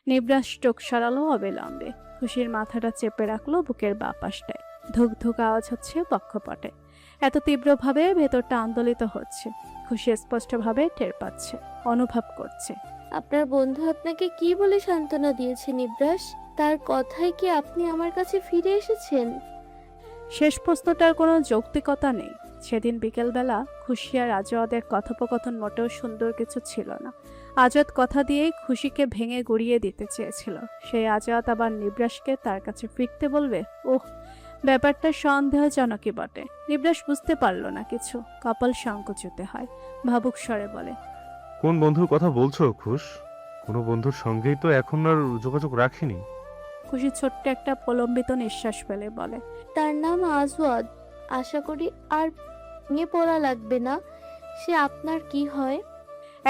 নিবরাস চোখ সরালো অবিলম্বে। খুশির মাথাটা চেপে রাখলো বুকের বাঁ পাশটায়। ধুক ধুক আওয়াজ হচ্ছে বক্ষপটে। এত তীব্রভাবে ভেতরটা আন্দোলিত হচ্ছে। খুশি স্পষ্টভাবে টের পাচ্ছে, অনুভব করছে। আপনার বন্ধু আপনাকে কি বলে সান্ত্বনা দিয়েছে নিবরাস? তার কথায় কি আপনি আমার কাছে ফিরে এসেছেন? শেষ প্রশ্নটার কোনো যৌক্তিকতা নেই। সেদিন বিকেলবেলা খুশি আর আজওয়াদের কথোপকথন মোটেও সুন্দর কিছু ছিল না। আজওয়াদ কথা দিয়েই খুশিকে ভেঙে গুড়িয়ে দিতে চেয়েছিল। সেই আজওয়াদ আবার নিবরাসকে তার কাছে ফিরতে বলবে? ওহ, ব্যাপারটা সন্দেহজনকই বটে। নিবরাস বুঝতে পারল না কিছু। কপাল সংকুচিত হয়। ভাবুক স্বরে বলে, কোন বন্ধুর কথা বলছো খুশ? কোনো বন্ধুর সঙ্গেই তো এখন আর যোগাযোগ রাখিনি। খুশি ছোট্ট একটা প্রলম্বিত নিঃশ্বাস ফেলে বলে, তার নাম আজওয়াদ। আশা করি আর ভেঙে পড়া লাগবে না। সে আপনার কি হয়?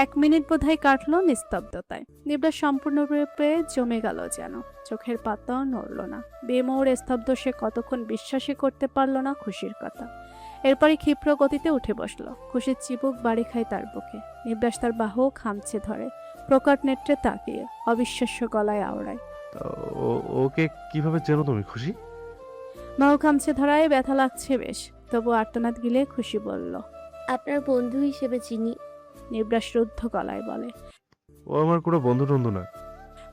1 মিনিট বোধহয় কাটলো নিস্তব্ধতায়। নিবরাস সম্পূর্ণরূপে জমে গেল যেন। চোখের পাতাও নড়ল না। বেমোর স্তব্ধ সে কতক্ষণ বিশ্বাসই করতে পারল না খুশির কথা। এরপরই ক্ষিপ্র গতিতে উঠে বসলো। খুশির চিবুক বাড়ি খায় তার বুকে। নিবরাস তার বাহু খামছে ধরে, প্রকট নেত্রে তাকিয়ে অবিশ্বাস্য গলায় আওড়ায়। তা ওকে কিভাবে চেনো তুমি খুশি? বাহু খামছে ধরায় ব্যথা লাগছে বেশ। তবু আর্তনাদ গিলে খুশি বলল। আপনার বন্ধু হিসেবে চিনি। নিবরাস রুদ্ধ গলায় বলে। ও আমার কোনো বন্ধু টন্ধু না।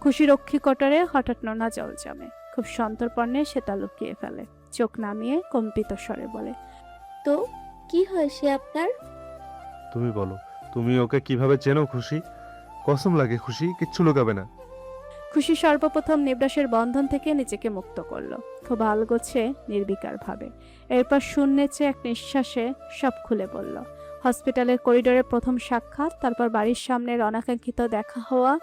খুশি রক্ষী কটারে হঠাৎ নোনা জল জমে। খুব সন্তর্পণে সেটা লুকিয়ে ফেলে। চোখ নামিয়ে কম্পিত স্বরে বলে, তো কি হয় সে আপনার? তুমি বলো, তুমি ওকে কিভাবে চেনো খুশি? কসম লাগে খুশি, কিচ্ছু লুকাবে না। খুশি সর্বপ্রথম নিবরাসের বন্ধন থেকে নিজেকে মুক্ত করলো, খুব আলগোছে নির্বিকার ভাবে। এরপর শূন্যে চেয়ে এক নিঃশ্বাসে সব খুলে বলল। হসপিটালের করিডোরে প্রথম সাক্ষাৎ, তারপর বাড়ির সামনের অনাকাঙ্ক্ষিত দেখা হওয়া,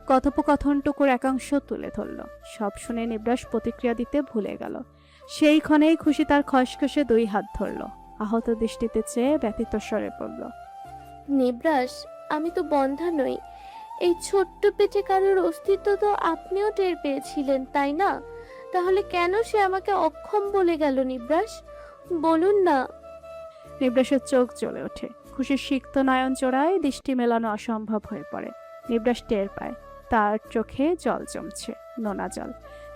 কথোপকথনটুকুর একাংশ তুলে ধরল। সব শুনে নিবরাস প্রতিক্রিয়া দিতে ভুলে গেল। সেই ক্ষণেই খুশি তার খসখসে 2 হাত ধরল। আহত দৃষ্টিতে চেয়ে ব্যথিত স্বরে বলল, নিবরাস, আমি তো বন্ধা নই। এই ছোট্ট পেটে কারোর অস্তিত্ব তো আপনিও টের পেয়েছিলেন, তাই না? তাহলে কেন সে আমাকে অক্ষম বলে গেল নিবরাস? বলুন না। নিবরাসের চোখ জ্বলে ওঠে। খুশির সিক্ত নয়ন জোড়ায় দৃষ্টি মেলানো অসম্ভব হয়ে পড়ে। নিবরাস টের পায় তার চোখে জল জমছে, নোনা জল।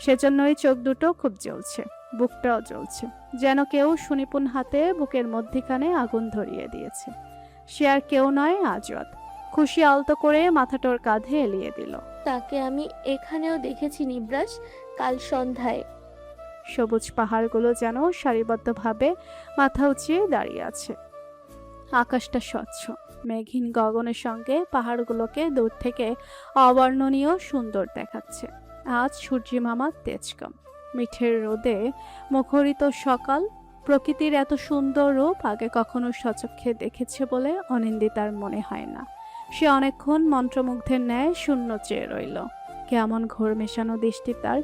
সেজন্যই চোখ দুটো খুব জ্বলছে, বুকটাও জ্বলছে। যেন কেউ সুনিপুণ হাতে বুকের মধ্যিখানে আগুন ধরিয়ে দিয়েছে। সে আর কেউ নয়, আজওয়াদ। খুশি আলতো করে মাথাটার কাঁধে এলিয়ে দিল। তাকে আমি এখানেও দেখেছি নিবরাস, কাল সন্ধ্যায়। সবুজ পাহাড়গুলো যেন সারিবদ্ধভাবে মাথা উঁচিয়ে দাঁড়িয়ে আছে। আকাশটা স্বচ্ছ, মেঘহীন গগনের সঙ্গে পাহাড়গুলোকে দূর থেকে অবর্ণনীয় সুন্দর দেখাচ্ছে। আজ সূর্যিমামার তেজ কম। মিঠের রোদে মুখরিত সকাল। প্রকৃতির এত সুন্দর রূপ আগে কখনো সচক্ষে দেখেছে বলে অনিন্দিতার মনে হয় না। সে অনেকক্ষণ মন্ত্রমুগ্ধের ন্যায় শূন্য চেয়ে রইল। কেমন ঘোর মেশানো দৃষ্টি তার।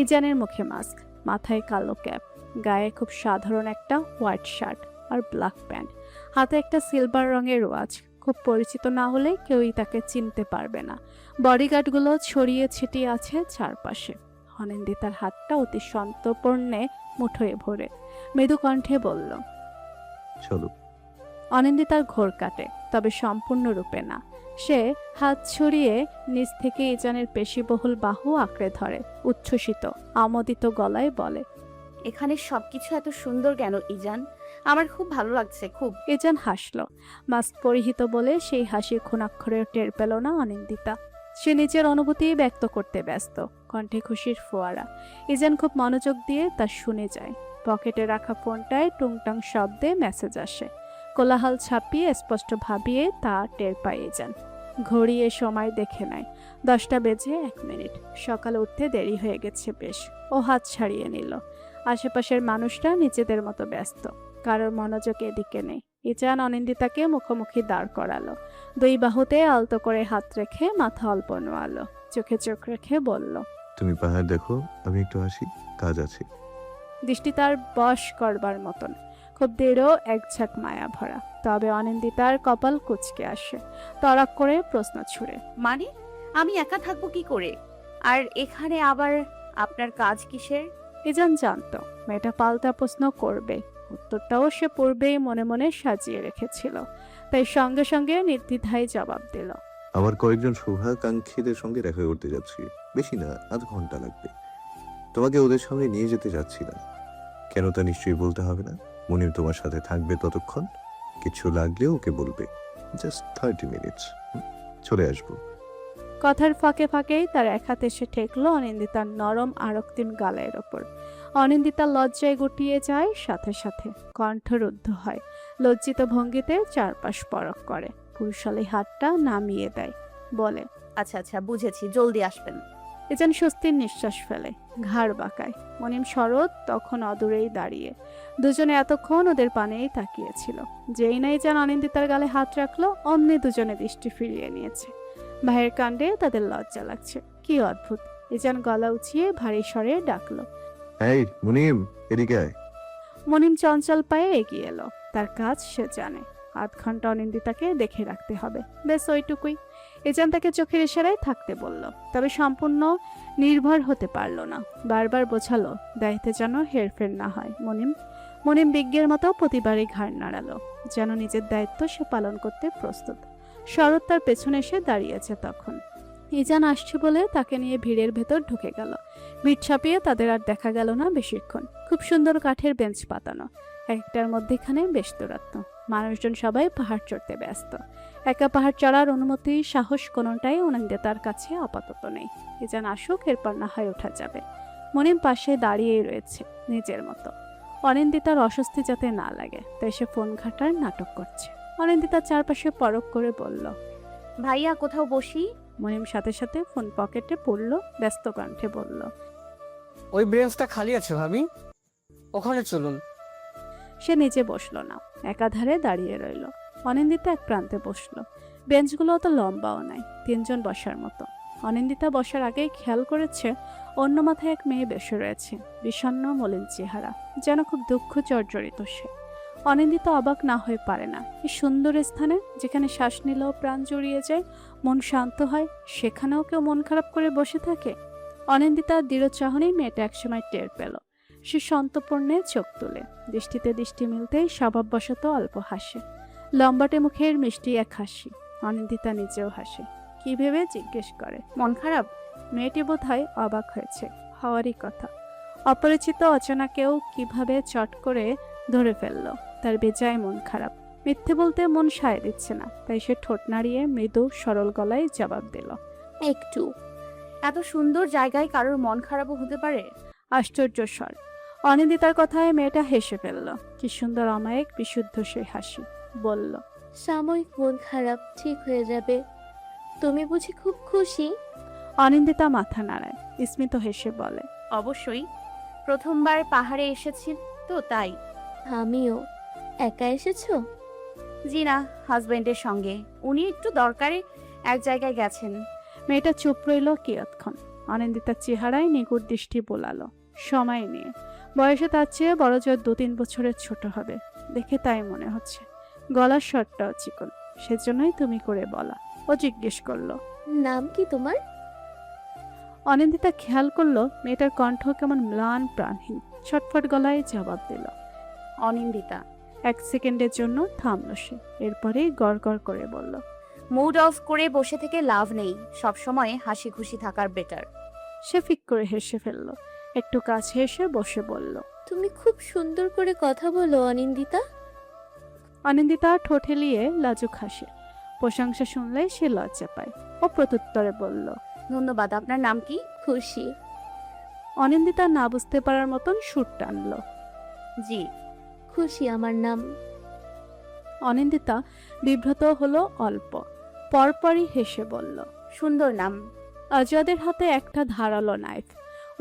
ইজানের মুখে মাস্ক, মাথায় কালো ক্যাপ, গায়ে খুব সাধারণ একটা হোয়াইট শার্ট আর ব্ল্যাক প্যান্ট, হাতে একটা সিলভার রঙের ওয়াচ। খুব পরিচিত না হলে কেউই তাকে চিনতে পারবে না। বডিগার্ডগুলো ছড়িয়ে ছিটিয়ে আছে চারপাশে। অনিন্দিতার হাতটা অতি সন্তর্পণে মুঠোয় ভরে মৃদু কণ্ঠে বলল, চলো। অনিন্দিতার ঘোর কাটে, তবে সম্পূর্ণরূপে না। সে হাত ছড়িয়ে নিচ থেকে ইজানের পেশিবহুল বাহু আঁকড়ে ধরে উচ্ছ্বসিত আমোদিত গলায় বলে, এখানে সবকিছু এত সুন্দর কেন ইজান? আমার খুব ভালো লাগছে, খুব। ইজান হাসল। মাস্ক পরিহিত বলে সেই হাসির ক্ষুণাক্ষরেও টের পেল না অনিন্দিতা। সে নিজের অনুভূতি ব্যক্ত করতে ব্যস্ত, কণ্ঠে খুশির ফোয়ারা। ইজান খুব মনোযোগ দিয়ে তা শুনে যায়। পকেটে রাখা ফোনটায় টুংটাং শব্দে মেসেজ আসে। কোলাহল ছাপিয়ে স্পষ্ট ভাবিয়ে তা টের পায় ইজান। ঘড়িয়ে সময় দেখে নেয়, 10টা বেজে 1 মিনিট। সকালে উঠতে দেরি হয়ে গেছে বেশ। ও হাত ছাড়িয়ে নিল। আশেপাশের মানুষরা নিজেদের মতো ব্যস্ত, কারোর মনোযোগ এদিকে নেই। ইজান অনিন্দিতাকে মুখোমুখি দাঁড় করালো। 2 বাহুতে আলতো করে হাত রেখে মাথা অল্প নোয়ালো। চোখে চোখ রেখে বলল, তুমি পাহাড় দেখো, আমি একটু আসি, কাজ আছে। দৃষ্টি তার বশ করবার মতন, খুব দৃঢ়, একঝাঁক মায়া ভরা। তবে অনিন্দিতার কপাল কুঁচকে আসে। তড়াক করে প্রশ্ন ছুড়ে, মানে আমি একা থাকবো কি করে? আর এখানে আবার আপনার কাজ কিসের? ইজান জানতো মেয়েটা পাল্টা প্রশ্ন করবে। উত্তরটাও সে পূর্বেই মনে মনে সাজিয়ে রেখেছিল, তাই সঙ্গে সঙ্গে নির্দ্বিধায় জবাব দিল, আমার কয়েকজন শুভাকাঙ্ক্ষীদের সঙ্গে দেখা করতে যাচ্ছি। বেশি না, আধ ঘন্টা লাগবে। তোমাকে ওদের সামনে নিয়ে যেতে যাচ্ছি না। কেন তা নিশ্চয়ই বলতে হবে না। মনির তোমার সাথে থাকবে ততক্ষণ। কিছু লাগলেও ওকে বলবে। জাস্ট 30 মিনিটস, চলে আসবো। কথার ফাঁকে ফাঁকেই তার এক হাতে এসে ঠেকলো অনিন্দিতার নরম আর রক্তিম গালের ওপর। অনিন্দিতা লজ্জায় গুটিয়ে যায়, সাথে সাথে কণ্ঠরুদ্ধ হয়। লজ্জিত ভঙ্গিতে চারপাশ পরখ করে, পুরুষালী হাতটা নামিয়ে দেয়, বলে, আচ্ছা আচ্ছা, বুঝেছি, জলদি আসবেন। এজন স্বস্তির নিঃশ্বাস ফেলে, ঘাড় বাঁকায়। মনিম শরৎ তখন অদূরেই দাঁড়িয়ে। দুজনে এতক্ষণ ওদের পানেই তাকিয়েছিল। যেই নাই যেন অনিন্দিতার গালে হাত রাখলো, অমনি দুজনে দৃষ্টি ফিরিয়ে নিয়েছে। ভাইয়ের কাণ্ডে তাদের লজ্জা লাগছে। কি অদ্ভুত! এজন গলা উঁচিয়ে ভারী স্বরে ডাকলো। এই মুনিম, এদিকে আয়। মনিম চঞ্চল পায়ে এগিয়ে এলো। তার কাজ সে জানে। আধ ঘন্টা অনিন্দিতাকে দেখে রাখতে হবে, বেশ ওইটুকুই। এজান তাকে চোখের ইশারায় থাকতে বলল, তবে সম্পূর্ণ নির্ভর হতে পারল না। বারবার বোঝালো দায়িত্বে যেন হেরফের না হয়। মনিম বিজ্ঞের মতো প্রতিবারই ঘাড় নাড়ালো, যেন নিজের দায়িত্ব সে পালন করতে প্রস্তুত। শরৎ তার পেছনে এসে দাঁড়িয়েছে তখন। ইজান আসছে বলে তাকে নিয়ে ভিড়ের ভেতর ঢুকে গেল। ভিড় ছাপিয়ে তাদের আর দেখা গেল না বেশিক্ষণ। খুব সুন্দর কাঠের বেঞ্চ পাতানো, একটার মধ্যেখানে বেশ দূরত্ব। মানুষজন সবাই পাহাড় চড়তে ব্যস্ত। একা পাহাড় চড়ার অনুমতি, সাহস কোনোটাই অনিন্দিতার কাছে আপাতত নেই। ইজান আসুক, এরপর না হয় ওঠা যাবে। মনিম পাশে দাঁড়িয়েই রয়েছে নিজের মতো। অনিন্দিতার অস্বস্তি যাতে না লাগে তাই সে ফোন ঘাটার নাটক করছে। অনিন্দিতা চারপাশে পরখ করে বলল, ভাইয়া কোথাও বসি? মনিম সাথে সাথে ফোন পকেটে পড়ল, ব্যস্ত কণ্ঠে বলল, ওই ব্রেঞ্চটা খালি আছে ভাবি, ওখানে চলুন। সে নিচে বসলো না, একাধারে দাঁড়িয়ে রইল। অনিন্দিতা এক প্রান্তে বসলো। বেঞ্চগুলো অত লম্বাও নাই, 3 জন বসার মতো। অনিন্দিতা বসার আগেই খেয়াল করেছে অন্য মাথায় এক মেয়ে বসে রয়েছে, বিষণ্ণ মলিন চেহারা, যেন খুব দুঃখ জর্জরিত সে। অনিন্দিতা অবাক না হয়ে পারে না। এই সুন্দর স্থানে, যেখানে শ্বাস নিলেও প্রাণ জড়িয়ে যায়, মন শান্ত হয়, সেখানেও কেউ মন খারাপ করে বসে থাকে। অনিন্দিতার দৃঢ় চাহনি মেয়েটা একসময় টের পেল। সে সন্তপূর্ণে চোখ তুলে, দৃষ্টিতে দৃষ্টি মিলতেই স্বভাববশত অল্প হাসে। লম্বাটে মুখের মিষ্টি এক হাসি। অনিন্দিতা নিজেও হাসে। কি ভেবে জিজ্ঞেস করে, মন খারাপ? মেয়েটি বোধহয় অবাক হয়েছে, হওয়ারই কথা। অপরিচিত অচেনা কেউ কিভাবে চট করে ধরে ফেললো তার বেজায় মন খারাপ। মিথ্যে বলতে মন সায় দিচ্ছে না, তাই সে ঠোঁট নাড়িয়ে মৃদু সরল গলায় জবাব দিল, একটু। এত সুন্দর জায়গায় কারোর মন খারাপও হতে পারে? আশ্চর্য স্বর। অনিন্দিতার কথায় মেয়েটা হেসে ফেলল। কি সুন্দর অমায়িক বিশুদ্ধ সেই হাসি। বলল, সাময়িক মন খারাপ ঠিক হয়ে যাবে। তুমি বুঝি খুব খুশি? অনিন্দিতা মাথা নাড়ায়, স্মিত হেসে বলে, অবশ্যই, প্রথমবার পাহাড়ে এসেছি তো তাই। আমিও। একা এসেছো? জি না, হাজবেন্ডের সঙ্গে। উনি একটু দরকারে এক জায়গায় গেছেন। মেয়েটা চুপ রইল কিয়ৎক্ষণ। অনিন্দিতার চেহারায় নিগুড় দৃষ্টি বোলালো। সময় নিয়ে। বয়সে তার চেয়ে বড় জোর 2-3 বছরের ছোট হবে, দেখে তাই মনে হচ্ছে। গলার স্বরটাও চিকন, সেজন্যই তুমি করে বলা। ও জিজ্ঞেস করলো, নাম কি তোমার? অনিন্দিতা খেয়াল করলো মেয়েটার কণ্ঠ কেমন ম্লান প্রাণহীন। ছটফট গলায় জবাব দিল। অনিন্দিতা। 1 সেকেন্ডের জন্য থামলো সে, এরপরেই গড় গড় করে বলল, মুড অফ করে বসে থেকে লাভ নেই, সব সময় হাসি খুশি থাকার বেটার। সে ফিক করে হেসে ফেলল। একটু কাছে এসে বসে বলল, তুমি খুব সুন্দর করে কথা বলো অনিন্দিতা। অনিন্দিতা ঠোঁট হেলিয়ে লাজুক হাসে। প্রশংসা শুনলে সে লজ্জা পায়। ও প্রত্যুত্তরে বলল, ধন্যবাদ। আপনার নাম কি? খুশি। অনিন্দিতা না বুঝতে পারার মতন সুর টানল। জি। খুশি আমার নাম। অনিন্দিতা বিব্রত হলো অল্প, পরপরই হেসে বলল, সুন্দর নাম। অজয়ের হাতে একটা ধারালো নাইফ।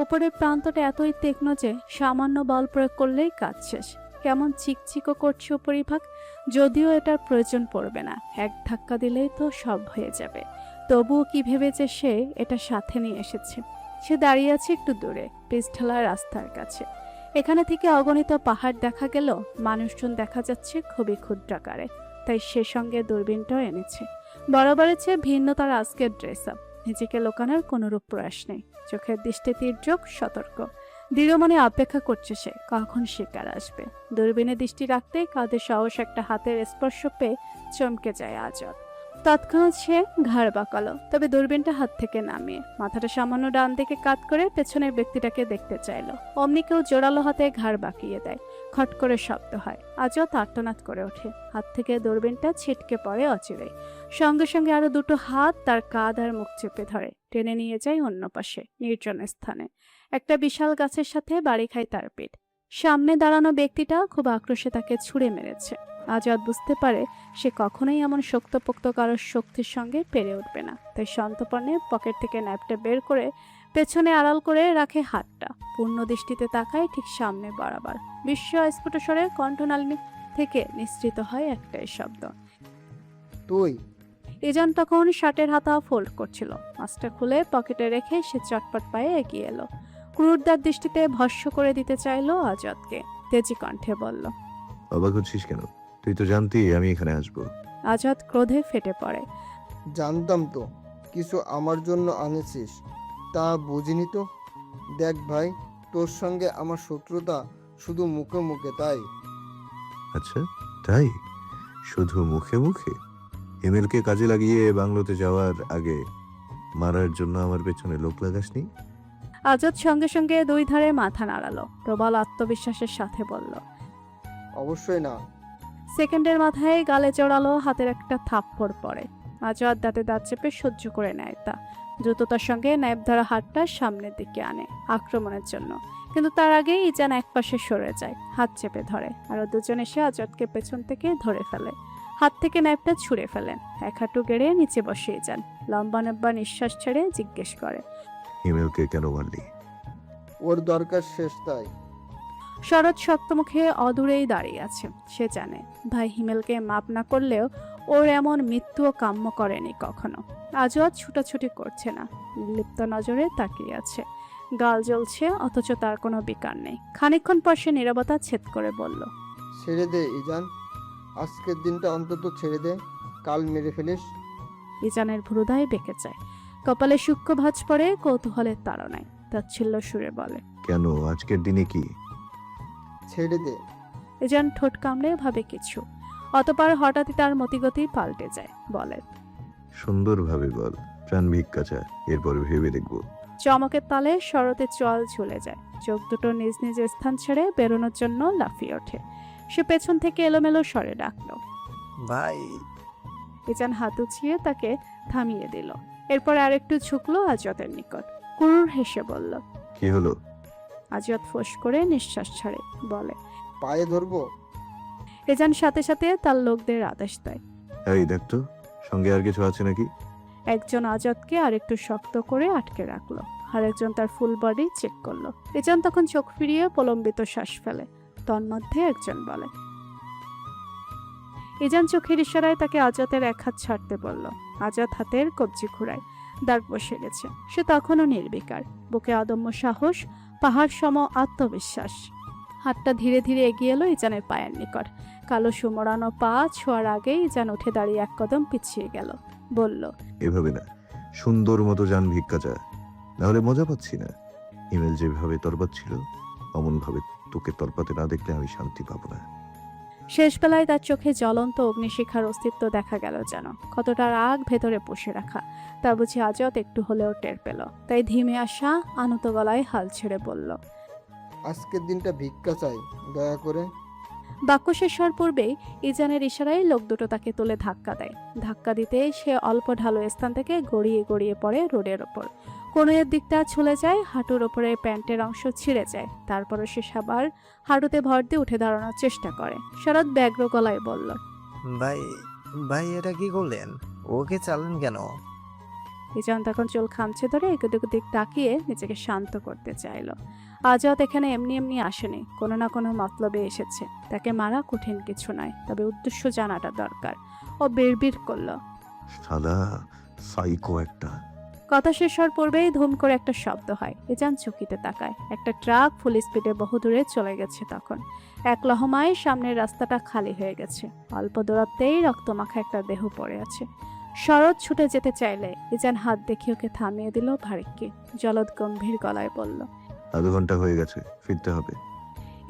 উপরের প্রান্তটা এতই তীক্ষ্ণ যে সামান্য বল প্রয়োগ করলেই কাজ শেষ। কেমন চিকচিকও করছে উপরিভাগ, যদিও এটার প্রয়োজন পড়বে না, এক ধাক্কা দিলেই তো সব হয়ে যাবে। তবুও কি ভেবেছে সে এটা সাথে নিয়ে এসেছে। সে দাঁড়িয়ে আছে একটু দূরে, পিচঢালা রাস্তার কাছে। এখানে থেকে অগণিত পাহাড় দেখা গেল, মানুষজন দেখা যাচ্ছে খুবই ক্ষুদ্রাকারে। তাই সে সঙ্গে দূরবীনটাও এনেছে। বরাবরের চেয়ে ভিন্ন তার আজকের ড্রেস আপ। নিজেকে লোকানোর কোনরূপ প্রয়াস নেই। চোখের দৃষ্টি তীর্যক, সতর্ক। দৃঢ় মনে অপেক্ষা করছে সে কখন শিকার আসবে। দূরবীনে দৃষ্টি রাখতেই কাঁধে সাহস একটা হাতের স্পর্শ পেয়ে চমকে যায় আজব। তৎক্ষণাৎ সে ঘাড় বাঁকালো, তবে দূরবীনটা হাত থেকে নামিয়ে মাথাটা সামান্য ডান দিকে কাত করে পেছনের ব্যক্তিটাকে দেখতে চাইলো। অমনি কেউ জোরালো হাতে ঘাড় বাঁকিয়ে দেয়। খট করে শব্দ হয়। আজও আর্তনাদ করে ওঠে। হাত থেকে দূরবীনটা ছিটকে পড়ে অচিরেই। সঙ্গে সঙ্গে আরো দুটো হাত তার কাঁধ আর মুখ চেপে ধরে, টেনে নিয়ে যায় অন্য পাশে নির্জন স্থানে। একটা বিশাল গাছের সাথে বাড়ি খায় তার পিঠ। সামনে দাঁড়ানো ব্যক্তিটা খুব আক্রোশে তাকে ছুঁড়ে মেরেছে। আজাদ বুঝতে পারে সে কখনোই এমন শক্তপোক্ত কারোর শক্তির সঙ্গে পেরে উঠবে না। তাই সন্তর্পণে পকেট থেকে ন্যাপটা বের করে পেছনে আড়াল করে রাখে হাতটা। পূর্ণ দৃষ্টিতে তাকায় ঠিক সামনে বরাবর। বিস্ময়স্ফুট স্বরে কণ্ঠনালী থেকে নিঃসৃত হয় একটাই শব্দ, তুই? ইজান তখন শার্টের হাতা ফোল্ড করছিল। মাস্কটা খুলে পকেটে রেখে সে চটপট পায়ে এগিয়ে এলো। ক্রুরদার দৃষ্টিতে ভস্য করে দিতে চাইলো আজাদকে। তেজি কণ্ঠে বলল, অবাক হচ্ছিস কেন? তুই তো জানতি আমি এখানে আসবো। আজাদ ক্রোধে ফেটে পড়ে। জানতাম তো কিছু আমার জন্য আনেছিস, তা বুঝিনি তো। দেখ ভাই, তোর সঙ্গে আমার শত্রুতা শুধু মুখে মুখে, তাই। আচ্ছা তাই? শুধু মুখে মুখে? হিমেলকে কাজে লাগিয়ে বাংলোতে যাওয়ার আগে মারার জন্য আমার পেছনে লোক লাগাসনি? আজাদ সঙ্গে সঙ্গে দুই ধারে মাথা নাড়ালো, প্রবল আত্মবিশ্বাসের সাথে বলল। অবশ্যই না। সেকেন্ডের মাথায় গালে জড়ালো হাতের একটা থাপ্পড় পড়ে। আজাদ দাঁতে দাঁত চেপে সহ্য করে নেয় তা। দ্রুততার সঙ্গে ন্যাপ ধরা হাতটা সামনের দিকে আনে আক্রমণের জন্য, কিন্তু তার আগেই ইজান একপাশে সরে যায়, হাত চেপে ধরে। আরো দুজন এসে আজাদকে পেছন থেকে ধরে ফেলে। হাত থেকে ন্যাপটা ছুঁড়ে ফেলেন। এক হাঁটু গেড়ে নিচে বসিয়ে যান। লম্বা লম্বা নিঃশ্বাস ছেড়ে জিজ্ঞেস করে, হিমেলকে কেন মারলি? ওর দরকার শেষ, তাই। শরৎ শক্তমুখে অদূরেই দাঁড়িয়ে আছে। সে জানে ভাই হিমেলকে মাপ না করলেও ওর এমন মৃত্যুও কাম্য করেনি কখনো। আজও ছুটাছুটি করছে না, নির্লিপ্ত নজরে তাকিয়ে আছে। গাল জ্বলছে অথচ তার কোনো বিকার নেই। খানিকক্ষণ পর সে নীরবতা ছেদ করে বলল, ছেড়ে দে ইজান, আজকের দিনটা অন্তত ছেড়ে দে, কাল মেরে ফেলিস। ইজানের ভ্রুদায় বেঁকে যায়। কপালে সূক্ষ্ম ভাঁজ পড়ে কৌতূহলের তাড়নায়। তাচ্ছিল্য সুরে বলে, কেন? আজকের দিনে কি? ছেড়ে দে। ইজান ঠোঁট কামড়ে ভাবে কিছু, অতঃপর হঠাৎই তার মতিগতি পাল্টে যায়। বলে, সুন্দরভাবে বল, প্রাণ ভিক্ষা চা, এরপর ভেবে দেখবো। চমকের তালে শরতে চল ঝুলে যায়। চোখ দুটো নিজ নিজ স্থান ছেড়ে বেরোনোর জন্য লাফিয়ে ওঠে। সে পেছন থেকে এলোমেলো স্বরে ডাকলো, ভাই। ইজান হাত উছিয়ে তাকে থামিয়ে দিল। এরপর আরেকটু ঝুঁকলো আজতের নিকট। ক্রুর হেসে বলল, কি হলো? আজত ফোঁস করে নিঃশ্বাস ছাড়ে। বলে, পায়ে ধরবো? ইজান সাথে সাথে তার লোকদের আদেশ দেয়। এই দেখ তো, সঙ্গে আর কিছু আছে নাকি? একজন আজাদকে আরেকটু শক্ত করে আটকে রাখলো, আরেকজন তার ফুল বডি চেক করলো। ইজান তখন চোখ ফিরিয়ে প্রলম্বিত শ্বাস ফেলে। তন্মধ্যে একজন বলে, ইজান চোখের ইশারায় তাকে আজাদের এক হাত ছাড়তে বলল। আজাদ হাতের কবজি ঘুরায়। দাগ বসে গেছে। সে তখনও নির্বিকার। বুকে অদম্য সাহস, পাহাড় সম আত্মবিশ্বাস। হাতটা ধীরে ধীরে এগিয়ে এলো ইজানের পায়ের নিকট। কালো সুমরানো পা ছোঁয়ার আগেই ইজান উঠে দাঁড়িয়ে এক কদম পিছিয়ে গেল। বলল, এভাবে না, সুন্দর মতো যান ভিক্ষা চা, নাহলে মজা পাচ্ছি না। হিমেল যেভাবে তরপাচ্ছিল অমন ভাবে তোকে তরপাতে না দেখলে আমি শান্তি পাবো না। শেষ বেলায় তার চোখে জ্বলন্ত অগ্নিশিখার অস্তিত্ব দেখা গেল যেন। কতটা রাগ ভেতরে পুষে রাখা তা বুঝি আজত একটু হলেও টের পেল। তাই ধীমে আসা আনত গলায় হাল ছেড়ে বলল, আজকের দিনটা ভিক্ষা চাই, দয়া করে। বাক্য শেষ হওয়ার পূর্বেই ইজানের ইশারায় লোক দুটো তাকে তুলে ধাক্কা দেয়। ধাক্কা দিতে সে অল্প ঢালু স্থান থেকে গড়িয়ে গড়িয়ে পড়ে রোডের ওপর। কোণের দিকটা ছুলে যায়, হাঁটুর ওপরে প্যান্টের অংশ ছিঁড়ে যায়। তারপরও সে আবার হাঁটুতে ভর দিয়ে উঠে দাঁড়ানোর চেষ্টা করে। শরৎ ব্যগ্র গলায় বলল, ভাই, ভাই এটা কি করলেন? ওকে চালেন কেন? ইজান তখন চুল খামছে ধরে এদিক দিক তাকিয়ে নিজেকে শান্ত করতে চাইল। আজাদ এখানে এমনি এমনি আসেনি, কোনো না কোনো মতলবে এসেছে। তাকে মারা কঠিন কিছু নয়, তবে উদ্দেশ্য জানাটা দরকার। ও বিড়বিড় করল, শালা সাইকো একটা। কথা শেষ হওয়ার পূর্বেই ধুম করে একটা শব্দ হয়। ইজান চকিতে তাকায়। একটা ট্রাক ফুল স্পিডে বহুদূরে চলে গেছে তখন। এক লহমায় সামনের রাস্তাটা খালি হয়ে গেছে। অল্প দূরত্বেই রক্তমাখা একটা দেহ পড়ে আছে। শরৎ ছুটে যেতে চাইলে ইজান হাত দেখে ওকে থামিয়ে দিল ভারিক্কি। জলদ গম্ভীর গলায় বলল, আধা ঘন্টা হয়ে গেছে, ফিরতে হবে।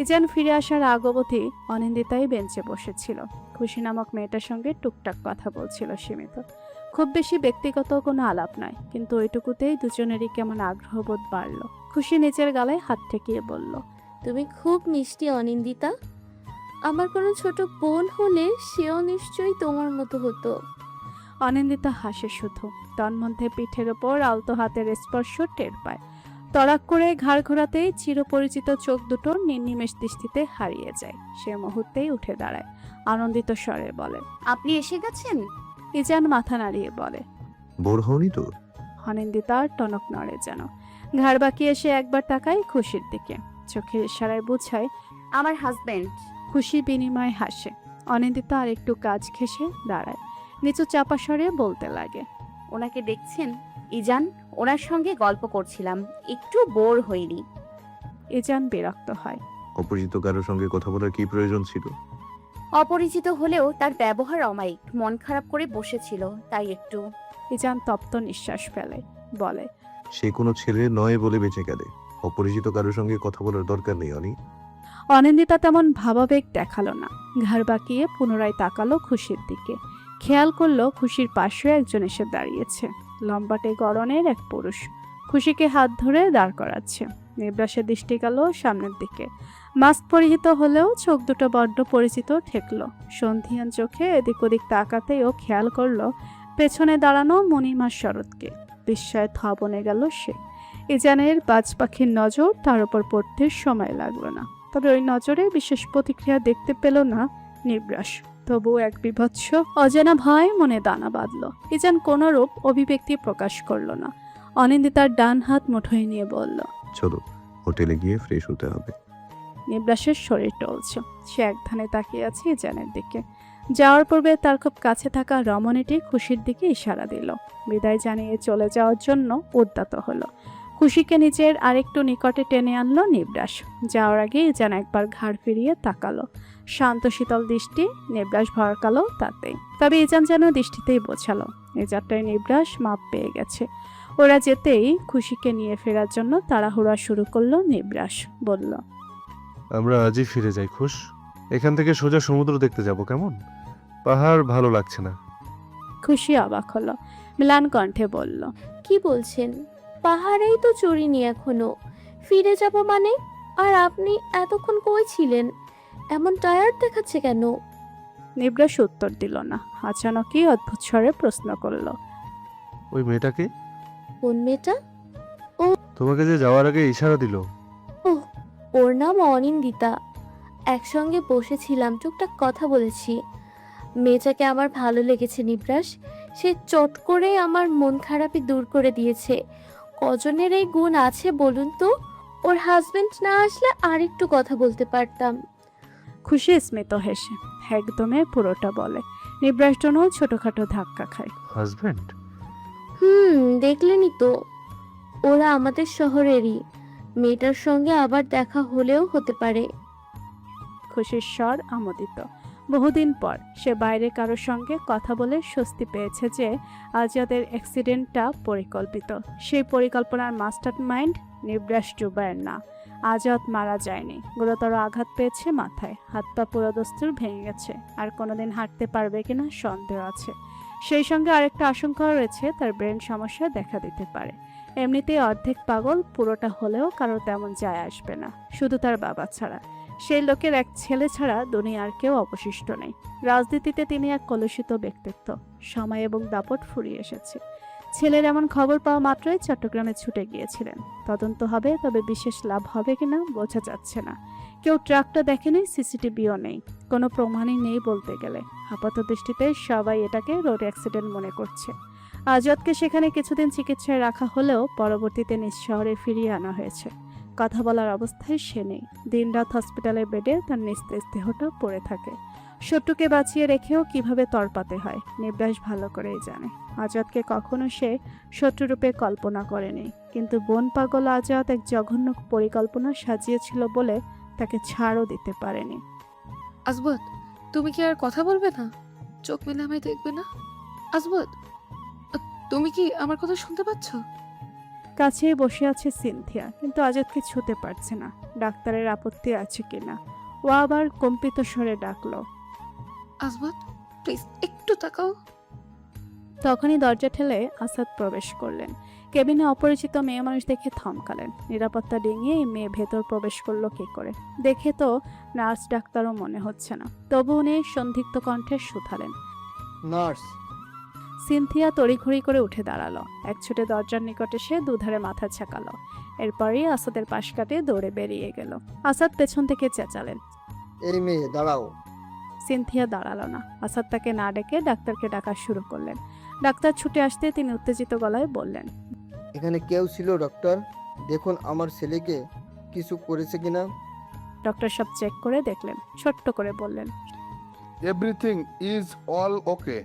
ইজান ফিরে আসার আগ অবধি অনিন্দিতাই বেঞ্চে বসেছিল। খুশি নামক মেয়েটার সঙ্গে টুকটাক কথা বলছিল সীমিত। খুব বেশি ব্যক্তিগত কোনো আলাপ নয়, কিন্তু ওইটুকুতেই দুজনেরই কেমন আগ্রহবোধ বাড়ল। খুশি নিজের গালায় হাত ঠেকিয়ে বলল, তুমি খুব মিষ্টি অনিন্দিতা। আমার কোনো ছোট বোন হলে সেও নিশ্চয়ই তোমার মতো হতো। অনিন্দিতা হাসে শুধু, তন্মধ্যে পিঠের ওপর আলতো হাতের স্পর্শ টের পায়। তড়াক করে ঘাড় ঘোরাতেই চিরপরিচিত চোখ দুটো নির্নিমেষ দৃষ্টিতে হারিয়ে যায়। সে মুহূর্তেই উঠে দাঁড়ায়, আনন্দিত স্বরে বলে। আপনি এসে গেছেন? ইজান মাথা নাড়িয়ে বলে। বোর হওনি তো? অনিন্দিতার টনক নড়ে যেন। ঘাড় বাঁকিয়ে এসে একবার তাকায় খুশির দিকে, চোখের ইশারায় বুঝায় আমার হাজবেন্ড। খুশি বিনিময়ে হাসে। অনিন্দিতা আর একটু কাজ ঘেঁষে দাঁড়ায়, নিচু চাপা স্বরে বলতে লাগে। ওনাকে দেখছেন ইজান? ওনার সঙ্গে গল্প করছিলাম, একটু বোর হইনি। ইজান বিরক্ত হয়। অপরিচিত কারোর সঙ্গে কথা বলার কি প্রয়োজন ছিল? অপরিচিত হলেও তার ব্যবহার অমায়িক, মন খারাপ করে বসেছিল, তাই একটু। ইজান তপ্ত নিঃশ্বাস ফেলে, বলে। সে কোনো ছেলে নয় বলে বেঁচে গেলে অপরিচিত কারোর সঙ্গে কথা বলার দরকার নেই অনি। অনিন্দিতা তেমন ভাবাবেগ দেখালো না, ঘাড় বাঁকিয়ে পুনরায় তাকালো খুশির দিকে। খেয়াল করলো খুশির পাশে একজন এসে দাঁড়িয়েছে, লম্বাটে গড়নের এক পুরুষ। খুশিকে হাত ধরে দাঁড় করাচ্ছে। নিবরাসের দৃষ্টি গেল সামনের দিকে। মাস্ক পরিহিত হলেও চোখ দুটো বড্ড পরিচিত ঠেকলো। সন্ধিয়ান চোখে এদিক ওদিক তাকাতেই ও খেয়াল করলো পেছনে দাঁড়ানো মণিমা শরৎকে। বিস্ময়ে থ বনে গেল সে। ইজানের বাজ পাখির নজর তার উপর পড়তে সময় লাগলো না, তবে ওই নজরে বিশেষ প্রতিক্রিয়া দেখতে পেল না নিবরাস। তবু এক বিভৎস অজানা ভয় মনে দানা বাঁধল। ইজান কোনরূপ অভিব্যক্তি প্রকাশ করলো না। অনিন্দিতার ডান হাত মুঠোয় নিয়ে বলল, চলো হোটেলে গিয়ে ফ্রেশ হতে হবে। নিবরাসের শরীর টলছে। সে এক ধ্যানে তাকিয়ে আছে ইজানের দিকে। যাওয়ার পূর্বে তার খুব কাছে থাকা রমণীটি খুশির দিকে ইশারা দিল। বিদায় জানিয়ে চলে যাওয়ার জন্য উদ্যত হলো। খুশিকে নিজের আরেকটু নিকটে টেনে আনলো নিবরাস। যাওয়ার আগে ইজান একবার ঘাড় ফিরিয়ে তাকালো। শান্ত শীতল দৃষ্টি, নিবরাস ভরকালো তাতেই। তবে ইজান যেন দৃষ্টিতেই বোঝালো এই যাত্রায় নিবরাস মাপ পেয়ে গেছে। ওরা যেতেই খুশিকে নিয়ে ফেরার জন্য তাড়াহুড়া শুরু করলো নিবরাস। বলল, আমরা আজই ফিরে যাই খুশ। এখান থেকে সোজা সমুদ্র দেখতে যাব, কেমন? পাহাড় ভালো লাগছে না। খুশি অবাক হলো, ম্লান কণ্ঠে বলল, কি বলছেন? পাহাড়েই তো চড়িনি এখনো। ফিরে যাব মানে? আর আপনি এতক্ষণ কই ছিলেন? এমন টায়ার্ড দেখাচ্ছে কেন? নিবরাস উত্তর দিল না। আচানকই অদ্ভুত স্বরে প্রশ্ন করলো, ওই মেয়েটাকে? কোন মেয়েটা? তোমাকে যে যাওয়ার আগে ইশারা দিল। ওহ, ওর নাম অনিন্দিতা। একসঙ্গে বসেছিলাম, টুকটাক কথা বলেছি। মেয়েটাকে আমার ভালো লেগেছে নিবরাস। সে চট করে আমার মন খারাপই দূর করে দিয়েছে। কজনের এই গুণ আছে বলুন তো? ওর হাজবেন্ড না আসলে আরেকটু কথা বলতে পারতাম। খুশি স্মিত হেসে একদমে পুরোটা বলে। নিবরাস জন্য ছোটখাটো ধাক্কা খায়। হাজবেন্ড? দেখলেনই তো, ওরা আমাদের শহরেরই। মেয়েটার সঙ্গে আবার দেখা হলেও হতে পারে। খুশির স্বর আমোদিত। বহুদিন পর সে বাইরে কারোর সঙ্গে কথা বলে স্বস্তি পেয়েছে যে আজাদের অ্যাক্সিডেন্টটা পরিকল্পিত। সেই পরিকল্পনার মাস্টার মাইন্ড নিবরাস জুবায়ের না। আজাদ মারা যায়নি, গুরুতর আঘাত পেয়েছে মাথায়, হাত পা পুরোদস্তুর ভেঙে গেছে। আর কোনোদিন হাঁটতে পারবে কিনা সন্দেহ আছে। সেই সঙ্গে আরেকটা আশঙ্কা রয়েছে, তার ব্রেন সমস্যা দেখা দিতে পারে। এমনিতেই অর্ধেক পাগল, পুরোটা হলেও কারো তেমন যায় আসবে না, শুধু তার বাবা ছাড়া। সেই লোকের এক ছেলে ছাড়া দুনিয়ার কেউ অবশিষ্ট নেই। রাজনীতিতে তিনি এক কলুষিত ব্যক্তিত্ব। সময় এবং দাপট ফুরিয়ে এসেছে। ছেলের এমন খবর পাওয়া মাত্রই চট্টগ্রামে ছুটে গিয়েছিলেন। তদন্ত হবে, তবে বিশেষ লাভ হবে কিনা বোঝা যাচ্ছে না। কেউ ট্রাকটা দেখেনি, সিসিটিভিও নেই, কোনো প্রমাণই নেই বলতে গেলে। আপাত দৃষ্টিতে সবাই এটাকে রোড অ্যাক্সিডেন্ট মনে করছে। আজাদকে সেখানে কিছুদিন চিকিৎসায় রাখা হলেও পরবর্তীতে নিজ শহরে ফিরিয়ে আনা হয়েছে। কথা বলার অবস্থায় সে নেই। দিনরাত হসপিটালের বেডে তার নিস্তেজ দেহটা পড়ে থাকে। শত্রুকে বাঁচিয়ে রেখেও কিভাবে তরপাতে হয় নিবরাস ভালো করেই জানে। আজাদকে কখনো সে শত্রুরূপে কল্পনা করেনি, কিন্তু বন পাগল আজাদ এক জঘন্য পরিকল্পনা সাজিয়েছিল বলে তাকে ছাড়ও দিতে পারেনি। আজবত, তুমি কি আর কথা বলবে না? চোখ মেলে আমায় দেখবে না? আজবত, তুমি কি আমার কথা শুনতে পাচ্ছ? কাছেই বসে আছে সিনথিয়া, কিন্তু আজাদকে ছুতে পারছে না। ডাক্তারের আপত্তি আছে কিনা। ও আবার কম্পিত স্বরে ডাকলো, আজবত, প্লিজ একটু তাকাও। তখনই দরজা ঠেলে আসাদ প্রবেশ করলেন। কেবিনে অপরিচিত মেয়ে মানুষ দেখে থমকালেন। নিরাপত্তা ডিঙিয়ে এই মেয়ে ভেতর প্রবেশ করলো কি করে? দেখে তো নার্স ডাক্তারও মনে হচ্ছে না, তবু উনি সন্দিগ্ধ কণ্ঠে শুধালেন। নার্স। সিনথিয়া তড়িঘড়ি করে উঠে দাঁড়ালো। এক ছুটে দরজার নিকট এসে দুধারে মাথা ছেঁকালো। এরপরই আসাদের পাশ কাটিয়ে দৌড়ে বেরিয়ে গেল। আসাদ পেছন থেকে চেঁচালেন। এই মেয়ে দাঁড়াও। সিনথিয়া দাঁড়ালো না। আসাদ তাকে না ডেকে ডাক্তারকে ডাকা শুরু করলেন। ডাক্তার ছুটে আসতে তিনি উত্তেজিত গলায় বললেন, এখানে কেউ ছিল ডক্টর? দেখুন আমার ছেলেকে কিছু করেছে কিনা। ডক্টর সব চেক করে দেখলেন, ছোট্ট করে বললেন। এভরিথিং ইজ অল ওকে।